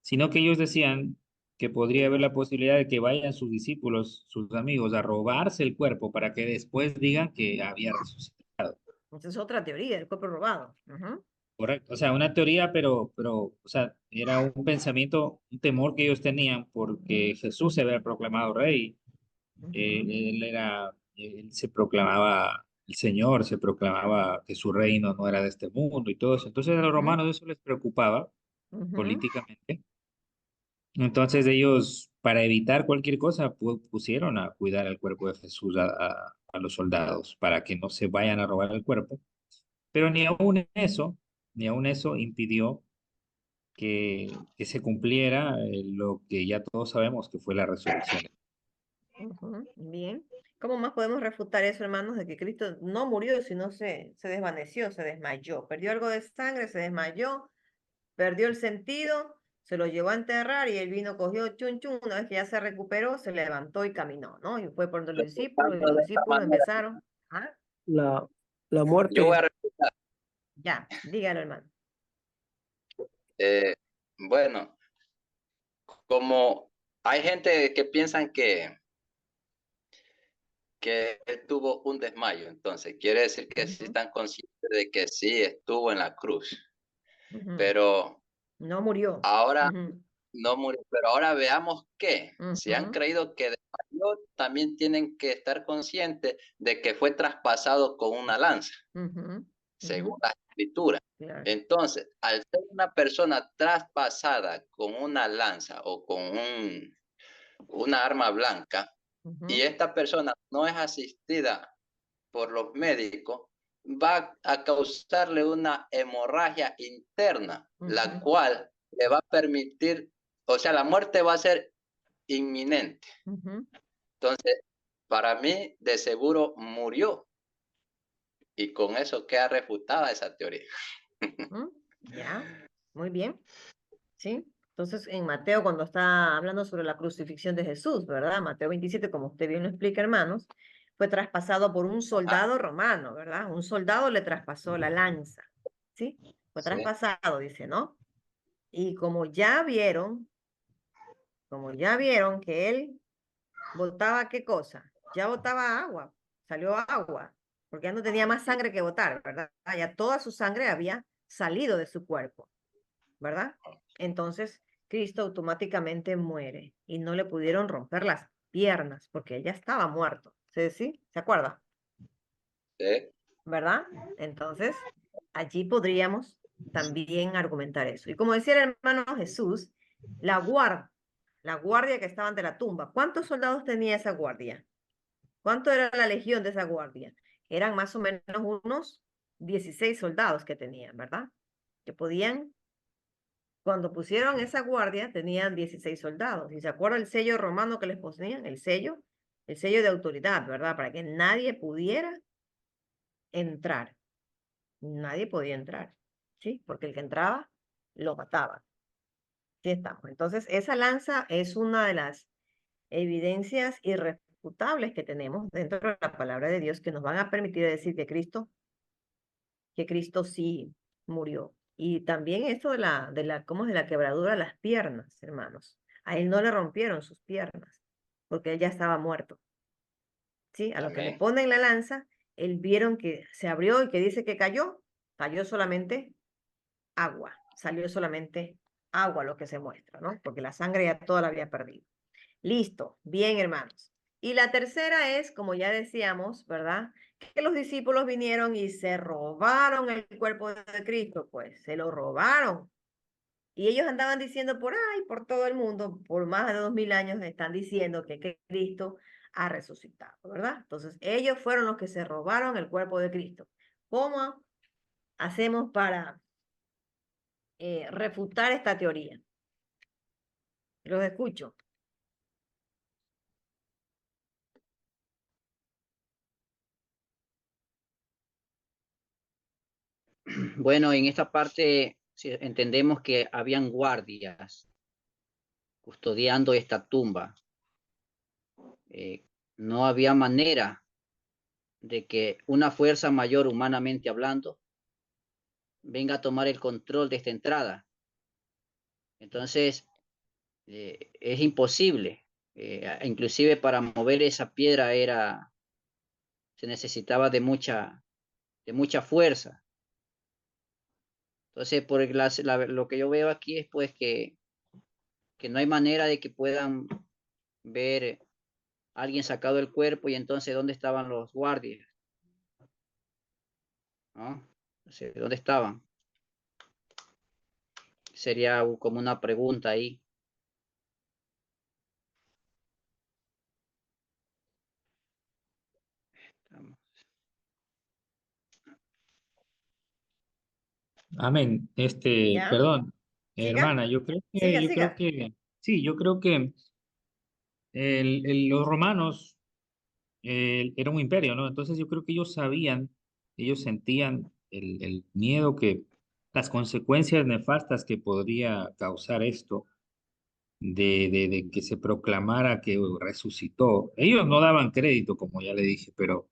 G: sino que ellos decían que podría haber la posibilidad de que vayan sus discípulos, sus amigos, a robarse el cuerpo para que después digan que había resucitado.
A: Esa es otra teoría, el cuerpo robado. Ujú,
G: Correcto, o sea, una teoría, pero, o sea, era un pensamiento, un temor que ellos tenían porque Jesús se había proclamado rey,
A: ujú,
G: él se proclamaba el Señor, se proclamaba que su reino no era de este mundo y todo eso. Entonces a los
A: ujú,
G: romanos eso les preocupaba
A: ujú,
G: políticamente. Entonces ellos, para evitar cualquier cosa, pusieron a cuidar el cuerpo de Jesús a los soldados para que no se vayan a robar el cuerpo. Pero ni aún eso impidió que se cumpliera lo que ya todos sabemos que fue la resurrección.
A: ujú. Bien. ¿Cómo más podemos refutar eso, hermanos, de que Cristo no murió, sino se desvaneció, se desmayó? Perdió algo de sangre, se desmayó, perdió el sentido, se lo llevó a enterrar y él vino, cogió chun chun, una vez que ya se recuperó, se levantó y caminó, ¿no? Y fue por donde los discípulos y
E: Resultando
A: los
E: de esta
A: discípulos
E: manera,
A: empezaron. Ah,
C: La
E: yo voy a
C: muerte,
E: refutar.
A: ya, dígalo, hermano.
E: eh, bueno, como hay gente que piensan que él tuvo un desmayo, entonces quiere decir que sí
A: Ujú,
E: están conscientes de que sí estuvo en la cruz,
A: ujú.
E: pero
A: No murió.
E: ahora
A: Ujú,
E: no murió. Pero ahora veamos que si han
A: ujú,
E: creído que desmayó, también tienen que estar conscientes de que fue traspasado con una lanza,
A: ujú,
E: según
A: ujú,
E: la escritura.
A: claro.
E: Entonces, al ser una persona traspasada con una lanza o con una arma blanca, y
A: Ujú,
E: esta persona no es asistida por los médicos, va a causarle una hemorragia interna, la
A: ujú,
E: cual le va a permitir, o sea, la muerte va a ser inminente.
A: ujú,
E: Entonces, para mí, de seguro murió. Y con eso queda refutada esa teoría.
A: ujú. Ya, muy bien. ¿Sí? Entonces, en Mateo, cuando está hablando sobre la crucifixión de Jesús, ¿verdad? Mateo 27, como usted bien lo explica, hermanos, fue traspasado por un
E: Ah,
A: soldado romano, ¿verdad? Un soldado le traspasó la lanza, ¿sí? Fue
E: sí,
A: traspasado, dice, ¿no? Y como ya vieron que él botaba, ¿qué cosa? Ya botaba agua, salió agua, porque ya no tenía más sangre que botar, ¿verdad? Ya toda su sangre había salido de su cuerpo, ¿verdad? Entonces, Cristo automáticamente muere y no le pudieron romper las piernas porque él ya estaba muerto. ¿Sí? ¿Sí? ¿Se acuerda?
E: sí.
A: ¿Verdad? Entonces, allí podríamos también argumentar eso. Y como decía el hermano Jesús, la guardia que estaba ante la tumba, ¿cuántos soldados tenía esa guardia? ¿Cuánto era la legión de esa guardia? Eran más o menos unos 16 soldados que tenían, ¿verdad? Que podían, cuando pusieron esa guardia, tenían 16 soldados. ¿Y se acuerda el sello romano que les ponían? El sello de autoridad, ¿verdad? Para que nadie pudiera entrar. Nadie podía entrar, ¿sí? Porque el que entraba, lo mataba. Sí estamos. Entonces, esa lanza es una de las evidencias irrefutables que tenemos dentro de la palabra de Dios que nos van a permitir decir que Cristo sí murió. Y también esto ¿cómo es? De la quebradura de las piernas, hermanos. A él no le rompieron sus piernas, porque él ya estaba muerto. ¿Sí? A lo que le
E: Amén.
A: ponen la lanza, él vieron que se abrió y que dice que cayó solamente agua, salió solamente agua lo que se muestra, ¿no? Porque la sangre ya toda la había perdido. Listo, bien, hermanos. Y la tercera es, como ya decíamos, ¿verdad? Que los discípulos vinieron y se robaron el cuerpo de Cristo, pues se lo robaron. Y ellos andaban diciendo por ahí, por todo el mundo, por más de 2000 años, están diciendo que Cristo ha resucitado, ¿verdad? Entonces, ellos fueron los que se robaron el cuerpo de Cristo. ¿Cómo hacemos para refutar esta teoría? Los escucho.
F: Bueno, en esta parte entendemos que habían guardias custodiando esta tumba. No había manera de que una fuerza mayor, humanamente hablando, venga a tomar el control de esta entrada. Entonces, es imposible. Inclusive para mover esa piedra se necesitaba de mucha fuerza. Entonces, lo que yo veo aquí es pues que no hay manera de que puedan ver a alguien sacado el cuerpo y entonces ¿dónde estaban los guardias? ¿No? Entonces, ¿dónde estaban? Sería como una pregunta ahí.
G: Amén.
A: ¿Ya?
G: Perdón,
A: ¿Siga?
G: hermana,
A: Siga,
G: yo creo
A: siga.
G: que, sí, yo creo que los romanos era un imperio, ¿no? Entonces yo creo que ellos sabían, ellos sentían el miedo las consecuencias nefastas que podría causar esto de que se proclamara que resucitó. Ellos no daban crédito, como ya le dije, pero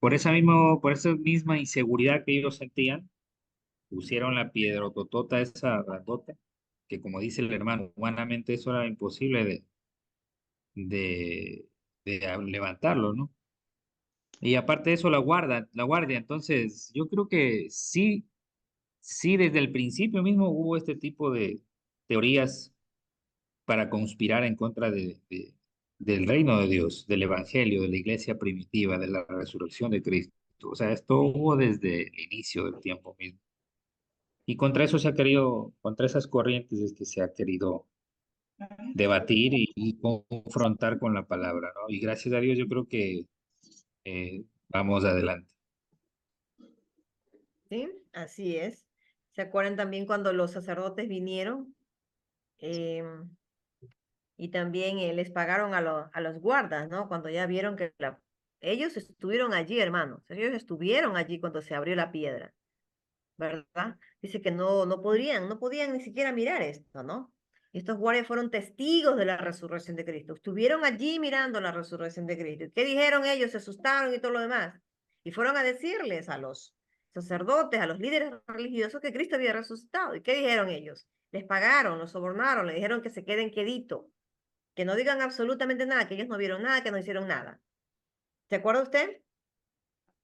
G: por esa misma inseguridad que ellos sentían, pusieron la piedrototota esa grandota, que como dice el hermano, humanamente eso era imposible de, levantarlo, ¿no? Y aparte de eso, la guardia. Entonces, yo creo que sí, sí, desde el principio mismo hubo este tipo de teorías para conspirar en contra del reino de Dios, del evangelio, de la iglesia primitiva, de la resurrección de Cristo. O sea, esto hubo desde el inicio del tiempo mismo. Y contra eso contra esas corrientes es que se ha querido debatir y confrontar con la palabra, ¿no? Y gracias a Dios yo creo que vamos adelante.
A: ¿Sí? Así es. ¿Se acuerdan también cuando los sacerdotes vinieron? Em, y también les pagaron a los guardas, ¿no? Cuando ya vieron que ellos estuvieron allí, hermanos. Ellos estuvieron allí cuando se abrió la piedra, ¿verdad? Dice que no podían ni siquiera mirar esto, ¿no? Estos guardias fueron testigos de la resurrección de Cristo. Estuvieron allí mirando la resurrección de Cristo. ¿Qué dijeron ellos? Se asustaron y todo lo demás. Y fueron a decirles a los sacerdotes, a los líderes religiosos que Cristo había resucitado. ¿Y qué dijeron ellos? Les pagaron, los sobornaron, les dijeron que se queden quedito, que no digan absolutamente nada, que ellos no vieron nada, que no hicieron nada. ¿Se acuerda usted?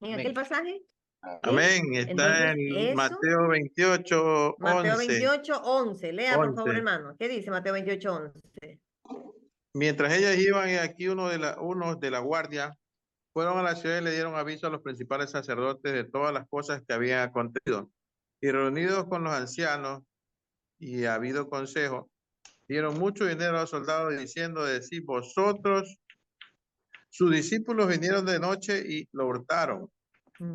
A: En aquel
F: Amén.
A: pasaje. ¿Sí?
D: Amén. Está
A: Entonces,
D: en
A: eso,
D: Mateo 28,
A: Mateo
D: 11.
A: 28, 11. Lea, por favor,
D: 11.
A: hermano. ¿Qué dice Mateo 28, 11?
D: Mientras ellas iban, y aquí unos de la guardia fueron a la ciudad y le dieron aviso a los principales sacerdotes de todas las cosas que habían acontecido. Y reunidos con los ancianos y habido consejo, dieron mucho dinero a los soldados diciendo de sí, vosotros, sus discípulos vinieron de noche y lo hurtaron.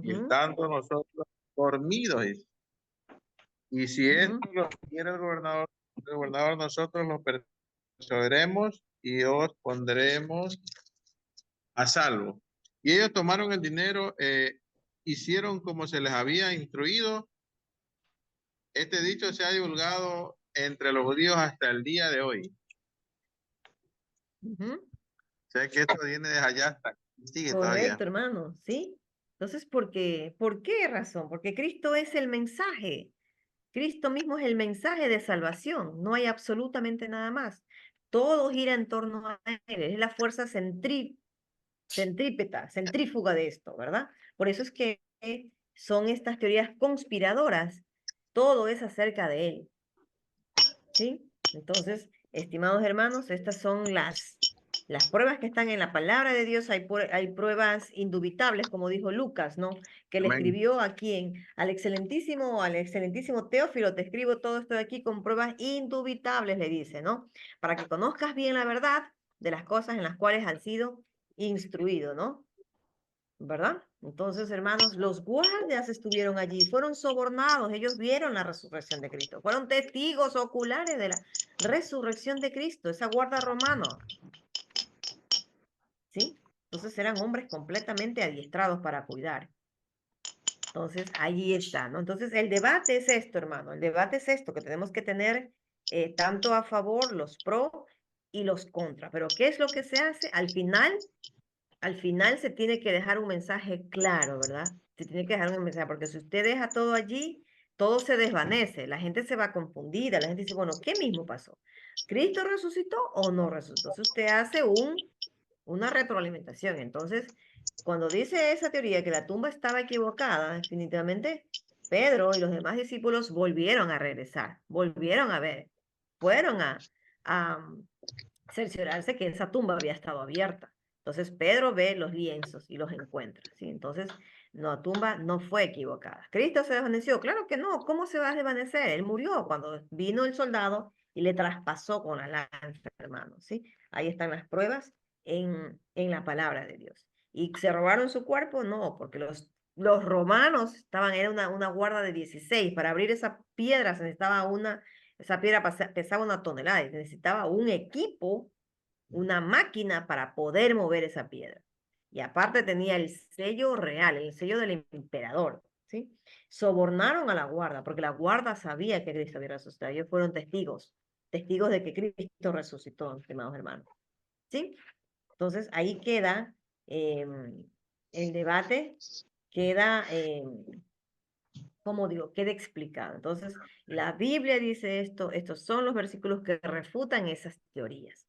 D: Y estando nosotros dormidos. Y si esto lo quiere el gobernador, nosotros lo persuadiremos y os pondremos a salvo. Y ellos tomaron el dinero, hicieron como se les había instruido. Este dicho se ha divulgado entre los judíos hasta el día de hoy. O sea que esto viene de allá hasta sigue todavía.
A: Correcto, hermano, ¿sí? Entonces, ¿por qué razón? Porque Cristo es el mensaje. Cristo mismo es el mensaje de salvación. No hay absolutamente nada más. Todo gira en torno a Él. Es la fuerza centrífuga de esto, ¿verdad? Por eso es que son estas teorías conspiradoras. Todo es acerca de Él. ¿Sí? Entonces, estimados hermanos, estas son las pruebas que están en la palabra de Dios. Hay pruebas indubitables, como dijo Lucas, ¿no? Que le
D: Amén.
A: escribió aquí al excelentísimo Teófilo, te escribo todo esto de aquí con pruebas indubitables, le dice, ¿no? Para que conozcas bien la verdad de las cosas en las cuales han sido instruido, ¿no? ¿Verdad? Entonces, hermanos, los guardias estuvieron allí, fueron sobornados, ellos vieron la resurrección de Cristo, fueron testigos oculares de la resurrección de Cristo, esa guarda romana. ¿Sí? Entonces eran hombres completamente adiestrados para cuidar. Entonces, ahí está, ¿no? Entonces, el debate es esto, hermano. El debate es esto, que tenemos que tener tanto a favor, los pro y los contra. Pero, ¿qué es lo que se hace? Al final se tiene que dejar un mensaje claro, ¿verdad? Se tiene que dejar un mensaje, porque si usted deja todo allí, todo se desvanece, la gente se va confundida, la gente dice, bueno, ¿qué mismo pasó? ¿Cristo resucitó o no resucitó? Entonces usted hace una retroalimentación. Entonces, cuando dice esa teoría que la tumba estaba equivocada, definitivamente Pedro y los demás discípulos volvieron a regresar, volvieron a ver, fueron a cerciorarse que esa tumba había estado abierta. Entonces Pedro ve los lienzos y los encuentra, ¿sí? Entonces, no, la tumba no fue equivocada. ¿Cristo se desvaneció? Claro que no. ¿Cómo se va a desvanecer? Él murió cuando vino el soldado y le traspasó con la lanza, hermano, ¿sí? Ahí están las pruebas en la palabra de Dios. ¿Y se robaron su cuerpo? No, porque los romanos era una guarda de 16. Para abrir esa piedra se necesitaba esa piedra pesaba 1 tonelada y necesitaba un equipo, una máquina para poder mover esa piedra. Y aparte tenía el sello real, el sello del emperador, ¿sí? Sobornaron a la guarda, porque la guarda sabía que Cristo había resucitado. Ellos fueron testigos de que Cristo resucitó, estimados hermanos, ¿sí? Entonces ahí queda el debate, queda como digo, quede explicado. Entonces, la Biblia dice esto, estos son los versículos que refutan esas teorías.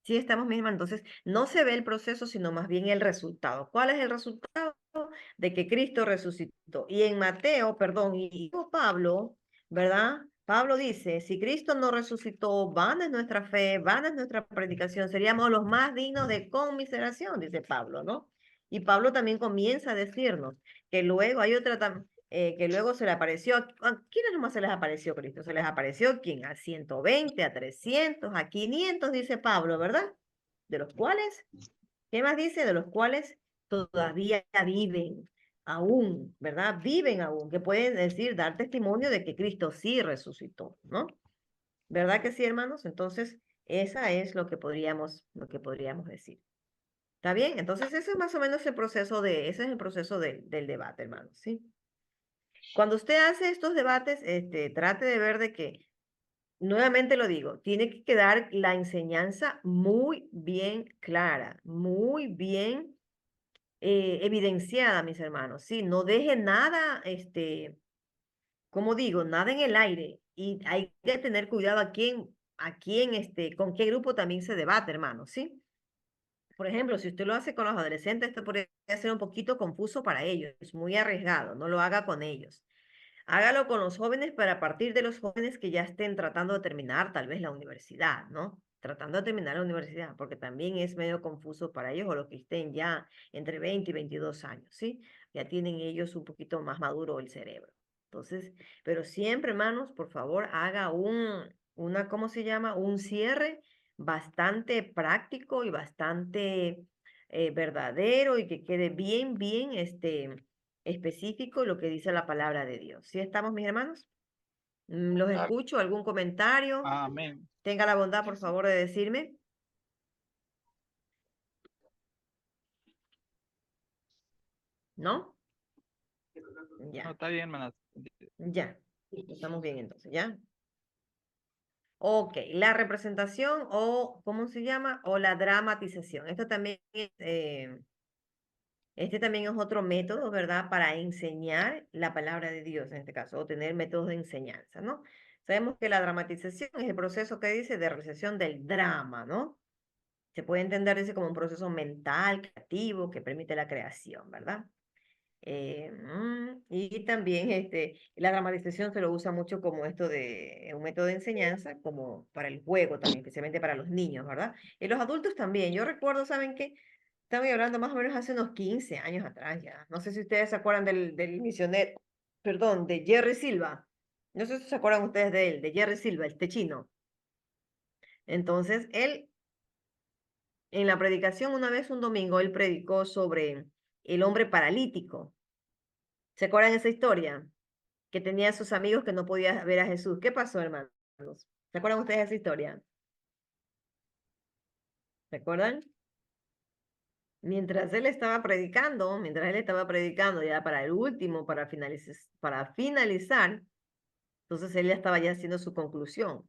A: Sí, estamos mismas, entonces no se ve el proceso, sino más bien el resultado. ¿Cuál es el resultado? De que Cristo resucitó. Y en Mateo, perdón, y Pablo, ¿verdad? Pablo dice, si Cristo no resucitó, vana es nuestra fe, vana es nuestra predicación, seríamos los más dignos de conmiseración, dice Pablo, ¿no? Y Pablo también comienza a decirnos que luego hay otra, que luego se le apareció, ¿a quiénes nomás se les apareció Cristo? Se les apareció, ¿quién? A 120, a 300, a 500, dice Pablo, ¿verdad? De los cuales, ¿qué más dice? De los cuales todavía viven aún, ¿verdad? Viven aún, que pueden decir, dar testimonio de que Cristo sí resucitó, ¿no? ¿Verdad que sí, hermanos? Entonces, esa es lo que podríamos decir. ¿Está bien? Entonces, ese es más o menos ese es el proceso del debate, hermanos, ¿sí? Cuando usted hace estos debates, trate de ver de que, nuevamente lo digo, tiene que quedar la enseñanza muy bien clara, muy bien evidenciada, mis hermanos, ¿sí? No deje nada, como digo, nada en el aire, y hay que tener cuidado con qué grupo también se debate, hermanos, ¿sí? Por ejemplo, si usted lo hace con los adolescentes, esto podría ser un poquito confuso para ellos, es muy arriesgado, no lo haga con ellos. Hágalo con los jóvenes para partir de los jóvenes que ya estén tratando de terminar tal vez la universidad, ¿no? Tratando de terminar la universidad, porque también es medio confuso para ellos o los que estén ya entre 20 y 22 años, ¿sí? Ya tienen ellos un poquito más maduro el cerebro. Entonces, pero siempre, hermanos, por favor, haga ¿cómo se llama? Un cierre bastante práctico y bastante verdadero y que quede bien, bien, específico lo que dice la palabra de Dios. ¿Sí estamos, mis hermanos? Los escucho. ¿Algún comentario?
B: Amén.
A: Tenga la bondad, por favor, de decirme. ¿No?
B: No,
A: Ya,
B: está bien, hermana.
A: ya. Estamos bien entonces, ¿ya? Ok, la representación o, ¿cómo se llama? O la dramatización. Esto también es, este también es otro método, ¿verdad? Para enseñar la palabra de Dios, en este caso, o tener métodos de enseñanza, ¿no? Sabemos que la dramatización es el proceso que dice de realización del drama, ¿no? Se puede entender ese como un proceso mental, creativo, que permite la creación, ¿verdad? Y también la dramatización se lo usa mucho como esto de un método de enseñanza, como para el juego también, especialmente para los niños, ¿verdad? Y los adultos también. Yo recuerdo, ¿saben qué? Estaba hablando más o menos hace unos 15 años atrás ya. No sé si ustedes se acuerdan del misionero, perdón, de Jerry Silva. No sé si se acuerdan ustedes de él, de Jerry Silva, este chino. Entonces, él, en la predicación, una vez un domingo, él predicó sobre el hombre paralítico. ¿Se acuerdan esa historia? Que tenía a sus amigos que no podía ver a Jesús. ¿Qué pasó, hermanos? ¿Se acuerdan ustedes de esa historia? ¿Se acuerdan? mientras él estaba predicando ya para el último, para finalizar, entonces él ya estaba ya haciendo su conclusión.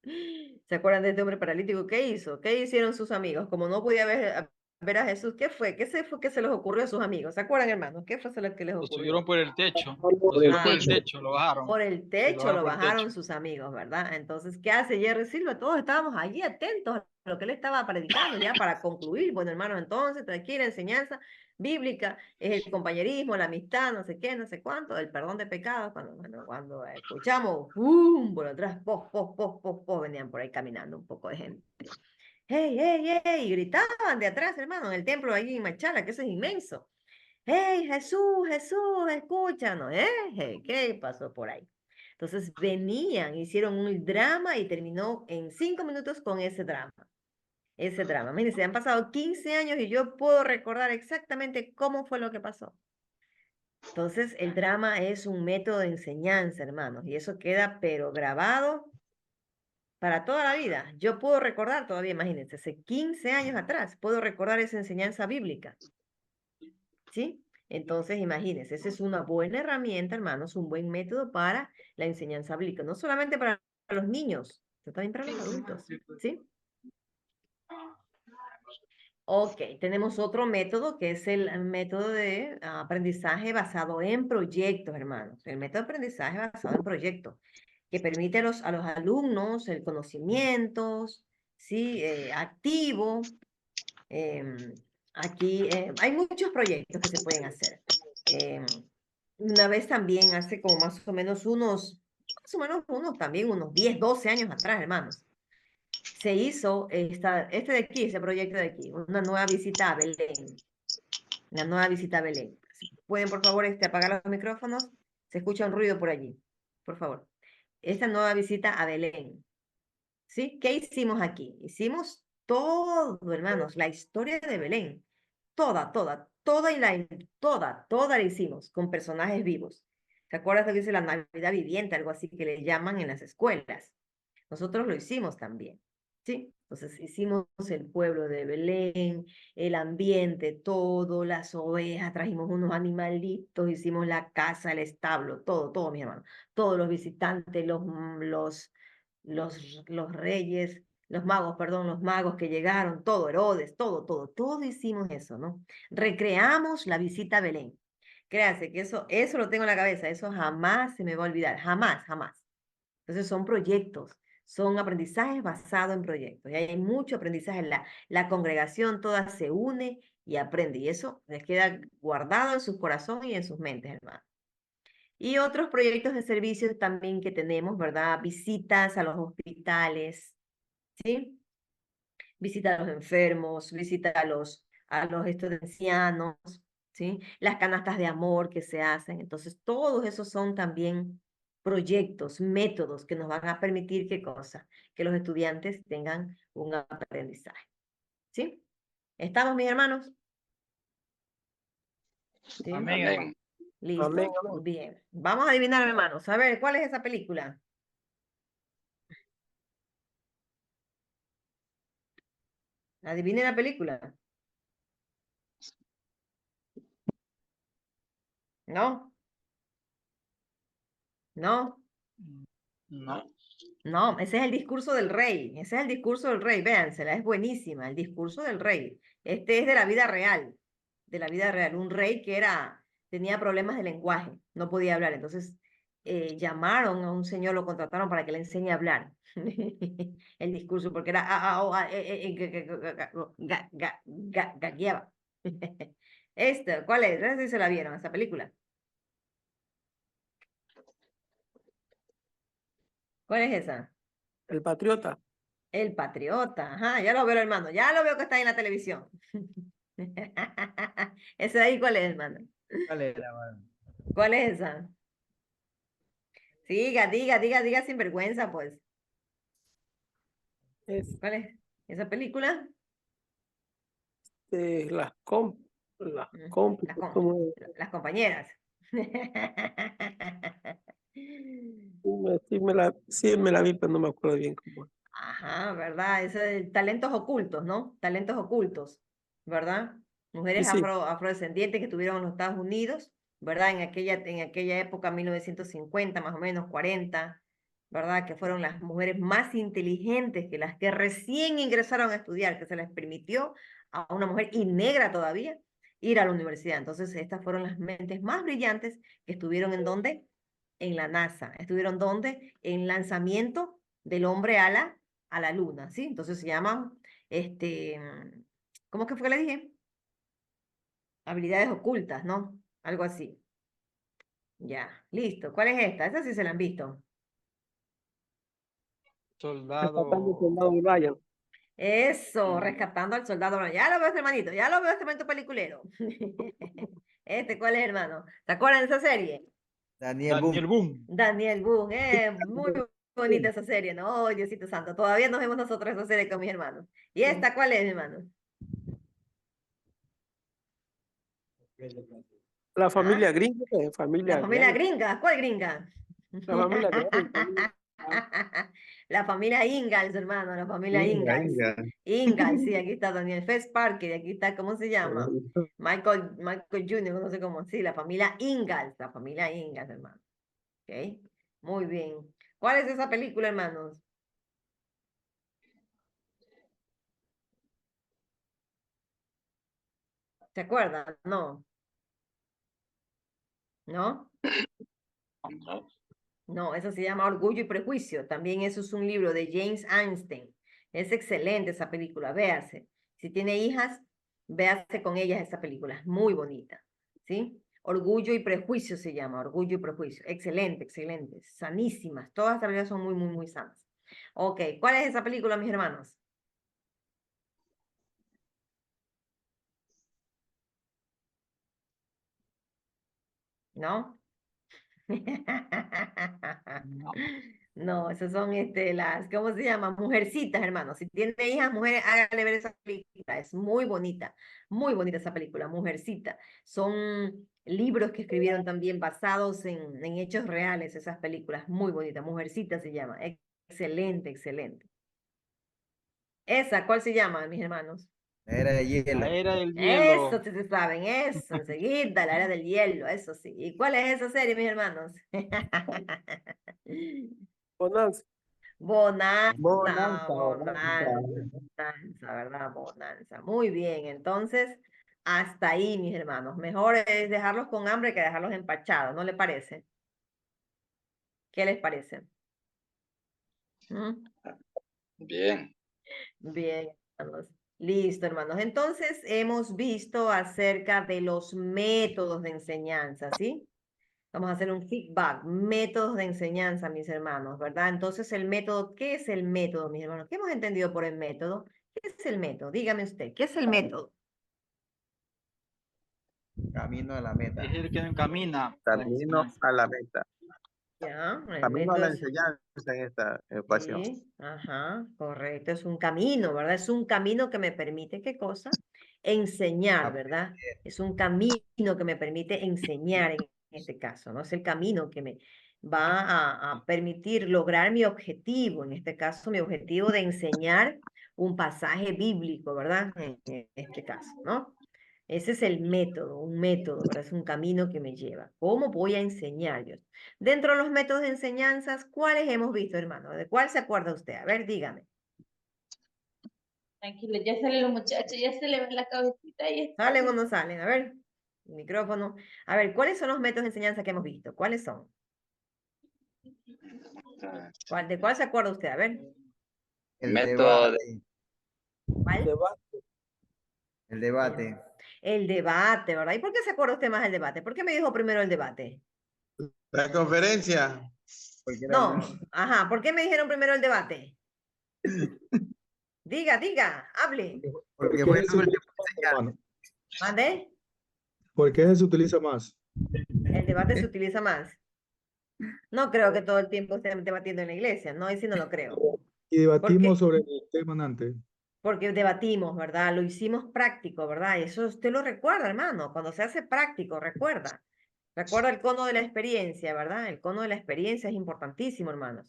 A: ¿Se acuerdan de este hombre paralítico? ¿Qué hizo? ¿Qué hicieron sus amigos? Como no podía ver a Jesús, ¿qué fue? ¿Qué se les ocurrió a sus amigos? ¿Se acuerdan, hermanos? ¿Qué fue lo que les
B: Lo
A: ocurrió?
B: subieron por el techo. Lo
C: Por
B: subieron
A: el
B: por el
A: techo.
B: techo, lo bajaron.
A: Por el techo lo
B: por el
A: bajaron
B: techo.
A: sus amigos, ¿verdad? Entonces, ¿qué hace Jerry Silva? Todos estábamos allí atentos a lo que él estaba predicando ya para concluir. Bueno, hermanos, entonces, aquí la enseñanza bíblica es el compañerismo, la amistad, no sé qué, no sé cuánto, el perdón de pecados. Cuando escuchamos, ¡pum! Por atrás, venían por ahí caminando un poco de gente. ¡Hey, hey, hey! Y gritaban de atrás, hermano, en el templo allí en Machala, que eso es inmenso. ¡Hey, Jesús, Jesús, escúchanos! ¿Qué pasó por ahí? Entonces venían, hicieron un drama y terminó en 5 minutos con ese drama. Ese drama. Miren, se han pasado 15 años y yo puedo recordar exactamente cómo fue lo que pasó. Entonces, el drama es un método de enseñanza, hermanos, y eso queda pero grabado para toda la vida. Yo puedo recordar todavía, imagínense, hace 15 años atrás, puedo recordar esa enseñanza bíblica. ¿Sí? Entonces, imagínense, esa es una buena herramienta, hermanos, un buen método para la enseñanza bíblica, no solamente para los niños, sino también para los adultos, ¿sí? Ok, tenemos otro método que es el método de aprendizaje basado en proyectos, hermanos. El método de aprendizaje basado en proyectos, que permite a los alumnos el conocimiento, ¿sí? Activo. Aquí hay muchos proyectos que se pueden hacer. Una vez también, hace como más o menos unos 10, 12 años atrás, hermanos, se hizo este de aquí, ese proyecto de aquí, una nueva visita a Belén. Una nueva visita a Belén. Si pueden, por favor, apagar los micrófonos. Se escucha un ruido por allí. Por favor. Esta nueva visita a Belén. ¿Sí? ¿Qué hicimos aquí? Hicimos todo, hermanos, la historia de Belén. Toda la hicimos con personajes vivos. ¿Te acuerdas que dice la Navidad viviente, algo así que le llaman en las escuelas? Nosotros lo hicimos también, ¿sí? Entonces hicimos el pueblo de Belén, el ambiente, todo, las ovejas, trajimos unos animalitos, hicimos la casa, el establo, todo, mi hermano. Todos los visitantes, los reyes, los magos, perdón, los magos que llegaron, todo, Herodes, todo hicimos eso, ¿no? Recreamos la visita a Belén. Créanse que eso lo tengo en la cabeza, eso jamás se me va a olvidar, jamás. Entonces son proyectos, son aprendizajes basados en proyectos. Y hay mucho aprendizaje. La congregación toda se une y aprende. Y eso les queda guardado en sus corazones y en sus mentes, hermano. Y otros proyectos de servicios también que tenemos, ¿verdad? Visitas a los hospitales, ¿sí? Visita a los enfermos, visita a los ancianos, ¿sí? Las canastas de amor que se hacen. Entonces, todos esos son también proyectos, métodos que nos van a permitir, ¿qué cosa? Que los estudiantes tengan un aprendizaje, ¿sí? ¿Estamos, mis hermanos? ¿Sí?
B: Amén.
E: Amén.
A: ¿Listo?
C: Amén, amén.
A: Bien. Vamos a adivinar, hermanos. A ver, ¿cuál es esa película? Adivinen la película. ¿No? ¿No?
E: No.
A: No, ese es el discurso del rey. Ese es el discurso del rey. Véansela, es buenísima. El discurso del rey. Este es de la vida real. De la vida real. Un rey que tenía problemas de lenguaje. No podía hablar. Entonces llamaron a un señor, lo contrataron para que le enseñe a hablar. El discurso, porque era gagueaba. ¿Cuál es? No sé si se la vieron, esa película. ¿Cuál es esa?
C: El patriota.
A: El patriota, ajá, ya lo veo, hermano, ya lo veo que está en la televisión. ¿Ese de ahí cuál es, hermano?
C: ¿Cuál era, mano?
A: ¿Cuál es esa? Diga sin vergüenza, pues.
C: Es
A: ¿Cuál es? ¿Esa película?
C: las
A: Las,
C: como,
A: las compañeras.
C: sí me la vi, pero no me acuerdo bien cómo.
A: Ajá, ¿verdad? Ese de talentos ocultos, ¿no? Talentos ocultos. ¿verdad? Mujeres
C: Sí, sí.
A: afrodescendientes que estuvieron en los Estados Unidos, ¿verdad? En aquella época, 1950, más o menos, 40, ¿verdad? Que fueron las mujeres más inteligentes que las que recién ingresaron a estudiar, que se les permitió a una mujer y negra todavía ir a la universidad. Entonces, estas fueron las mentes más brillantes que estuvieron en dónde? En la NASA. ¿Estuvieron dónde? En lanzamiento del hombre a la luna, ¿sí? Entonces se llaman, ¿cómo que fue que le dije? Habilidades ocultas, ¿no? Algo así. Ya, listo. ¿Cuál es esta? Esta sí se la han visto.
C: Rescatando al
B: Soldado.
C: soldado Ryan.
A: Eso, rescatando al soldado Ryan. Ya lo veo, este hermanito, ya lo veo, este hermanito peliculero. ¿Cuál es, hermano? ¿Se acuerdan de esa serie?
H: Daniel Boone.
B: Daniel Boone.
A: Daniel Boone, muy bonita esa serie, ¿no? Oh, Diosito Santo, todavía nos vemos nosotros esa serie con mis hermanos. ¿Y esta cuál es, mi hermano?
C: La familia
A: ¿Ah?
C: gringa,
A: La
C: familia
A: familia
C: real.
A: gringa, ¿cuál gringa?
C: La familia real.
A: La familia Ingalls, hermano, la familia
D: Inga,
A: Ingalls.
D: Inga.
A: Ingalls, sí, aquí está Daniel Fest Parker, y aquí está, ¿cómo se llama? Michael Jr., no sé cómo, sí, la familia Ingalls, hermano. ¿Ok? Muy bien. ¿Cuál es esa película, hermanos? ¿Se acuerdan? No. ¿No?
E: No.
A: No, eso se llama Orgullo y Prejuicio. También eso es un libro de James Einstein. Es excelente esa película, véase. Si tiene hijas, véase con ellas esa película. Es muy bonita, ¿sí? Orgullo y Prejuicio se llama, Orgullo y Prejuicio. Excelente, excelente. Sanísimas. Todas las películas son muy, muy, muy sanas. Ok, ¿cuál es esa película, mis hermanos? ¿No? No, esas son las, ¿cómo se llama? Mujercitas, hermano. Si tiene hijas, mujeres, háganle ver esa película. Es muy bonita esa película, Mujercita. Son libros que escribieron también basados en hechos reales, esas películas. Muy bonita, Mujercita se llama. Excelente, excelente. Esa, ¿cuál se llama, mis hermanos?
H: La era de hielo.
B: La era del
A: Eso,
B: hielo.
A: sí se saben, eso, enseguida, la era del hielo, eso sí. ¿Y cuál es esa serie, mis hermanos?
C: Bonanza.
A: Bonanza,
H: Bonanza,
A: bonanza,
H: bonanza.
A: bonanza, ¿verdad? Bonanza. Muy bien, entonces, hasta ahí, mis hermanos. Mejor es dejarlos con hambre que dejarlos empachados, ¿no le parece? ¿Qué les parece? ¿Mm?
E: Bien.
A: Bien, hermanos. Listo, hermanos. Entonces, hemos visto acerca de los métodos de enseñanza, ¿sí? Vamos a hacer un feedback, métodos de enseñanza, mis hermanos, ¿verdad? Entonces, el método, ¿qué es el método, mis hermanos? ¿Qué hemos entendido por el método? ¿Qué es el método? Dígame usted, ¿qué es el método?
H: Camino a la meta.
B: Es el que encamina a la
D: Camino
B: enseñanza.
D: a la meta.
A: Ya, el
D: Camino a
A: método
D: la
A: es,
D: enseñanza en esta ocasión.
A: sí, ajá, correcto, es un camino, ¿verdad? Es un camino que me permite, ¿qué cosa? Enseñar, ¿verdad? Es un camino que me permite enseñar en este caso, ¿no? Es el camino que me va a permitir lograr mi objetivo, en este caso, mi objetivo de enseñar un pasaje bíblico, ¿verdad? En este caso, ¿no? Ese es el método, un método, ¿verdad? Es un camino que me lleva. ¿Cómo voy a enseñar yo? Dentro de los métodos de enseñanzas, ¿cuáles hemos visto, hermano? ¿De cuál se acuerda usted? A ver, dígame.
I: Tranquilo, ya salen los muchachos, ya se le ve la cabecita y está.
A: ¿Salen o no salen? A ver, el micrófono. A ver, ¿cuáles son los métodos de enseñanza que hemos visto? ¿Cuáles son? ¿De cuál se acuerda usted? A ver,
H: El
E: Método
H: debate.
A: ¿cuál?
C: Debate.
H: El debate.
A: El debate, ¿verdad? ¿Y por qué se acuerda usted más del debate? ¿Por qué me dijo primero el debate?
D: La conferencia.
H: Porque era
A: No,
H: el-
A: ajá, ¿por qué me dijeron primero el debate? Diga, hable.
H: porque fue
J: se
H: el último.
J: utiliza, hermano?
A: ¿Mande?
J: ¿Por qué se utiliza más?
A: El debate se utiliza más. No creo que todo el tiempo estén debatiendo en la iglesia, no, ese no lo creo.
J: Y debatimos
A: Porque,
J: sobre el tema antes.
A: porque debatimos, ¿verdad? Lo hicimos práctico, ¿verdad? Y eso usted lo recuerda, hermano, cuando se hace práctico, recuerda. Recuerda el cono de la experiencia, ¿verdad? El cono de la experiencia es importantísimo, hermanos.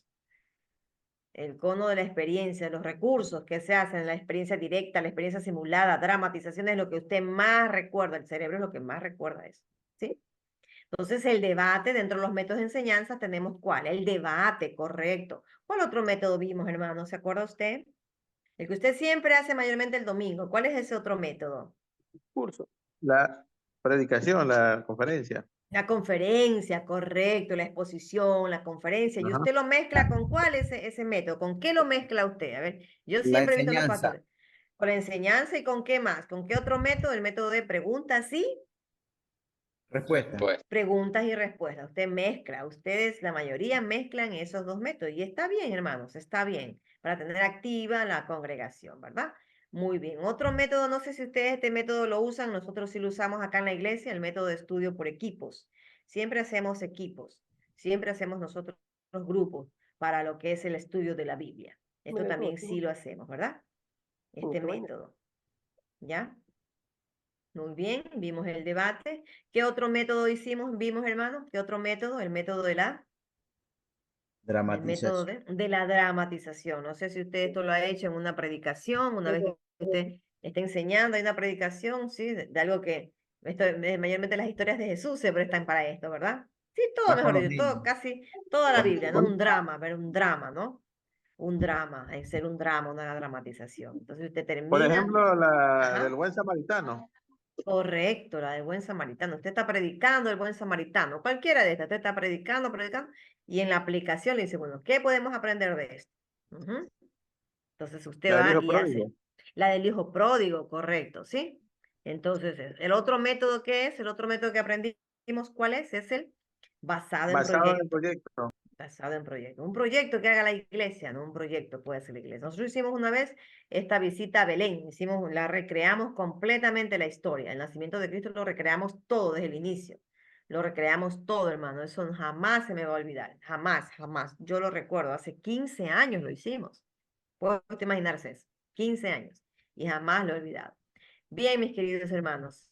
A: El cono de la experiencia, los recursos que se hacen, la experiencia directa, la experiencia simulada, dramatización es lo que usted más recuerda, el cerebro es lo que más recuerda eso, ¿sí? Entonces, el debate, dentro de los métodos de enseñanza, tenemos ¿cuál? El debate, correcto. ¿Cuál otro método vimos, hermano? ¿Se acuerda usted? El que usted siempre hace mayormente el domingo. ¿Cuál es ese otro método?
C: Curso.
D: La predicación, la conferencia.
A: La conferencia, correcto, la exposición, la conferencia. ¿Y
D: Ajá.
A: usted lo mezcla con cuál ese método? ¿Con qué lo mezcla usted? A ver, yo
H: La
A: siempre he visto los
H: enseñanza.
A: pastores. Con la enseñanza y con qué más. ¿Con qué otro método? El método de preguntas, ¿sí?
H: Respuesta.
E: Pues,
A: Preguntas y respuestas. Usted mezcla, ustedes, la mayoría mezclan esos dos métodos. Y está bien, hermanos, está bien, para tener activa la congregación, ¿verdad? Muy bien. Otro método, no sé si ustedes este método lo usan, nosotros sí lo usamos acá en la iglesia, el método de estudio por equipos. Siempre hacemos equipos, siempre hacemos nosotros los grupos para lo que es el estudio de la Biblia. Esto
C: Mira,
A: también
C: como-
A: sí lo hacemos, ¿verdad?
C: como
A: Este
C: que vaya.
A: método. ¿Ya? Muy bien, vimos el debate. ¿Qué otro método hicimos? Vimos, hermanos, ¿qué otro método? El método de la, el método
H: Dramatización.
A: de la dramatización. No sé si usted esto lo ha hecho en una predicación, una vez que usted está enseñando, hay una predicación, ¿sí? De algo que, mayormente las historias de Jesús se prestan para esto, ¿verdad? Sí, todo,
H: Más
A: mejor
H: con los
A: dicho, todo,
H: niños.
A: casi toda la
H: Con-
A: Biblia, ¿no? Un drama, ver un drama, ¿no? Un drama, en ser un drama, una dramatización. Entonces usted
D: Por
A: termina,
D: ejemplo, la
A: ajá.
D: del buen samaritano.
A: Correcto, la del buen samaritano. Usted está predicando el buen samaritano. Cualquiera de estas. Usted está predicando, predicando. Y en la aplicación le dice, bueno, ¿qué podemos aprender de esto? Ujú. Entonces usted
D: La del
A: va
D: hijo
A: y hace.
D: pródigo.
A: La del hijo pródigo, correcto, ¿sí? Entonces, el otro método que es, el otro método que aprendimos, ¿cuál es? Es el basado en
D: Basado en el
A: proyecto.
D: proyecto.
A: Basado en proyecto. Un proyecto que haga la iglesia, no un proyecto puede ser la iglesia. Nosotros hicimos una vez esta visita a Belén, la recreamos completamente la historia. El nacimiento de Cristo lo recreamos todo desde el inicio. Lo recreamos todo, hermano. Eso jamás se me va a olvidar. Jamás, jamás. Yo lo recuerdo. Hace 15 años lo hicimos. Puede usted imaginarse eso. 15 años. Y jamás lo he olvidado. Bien, mis queridos hermanos.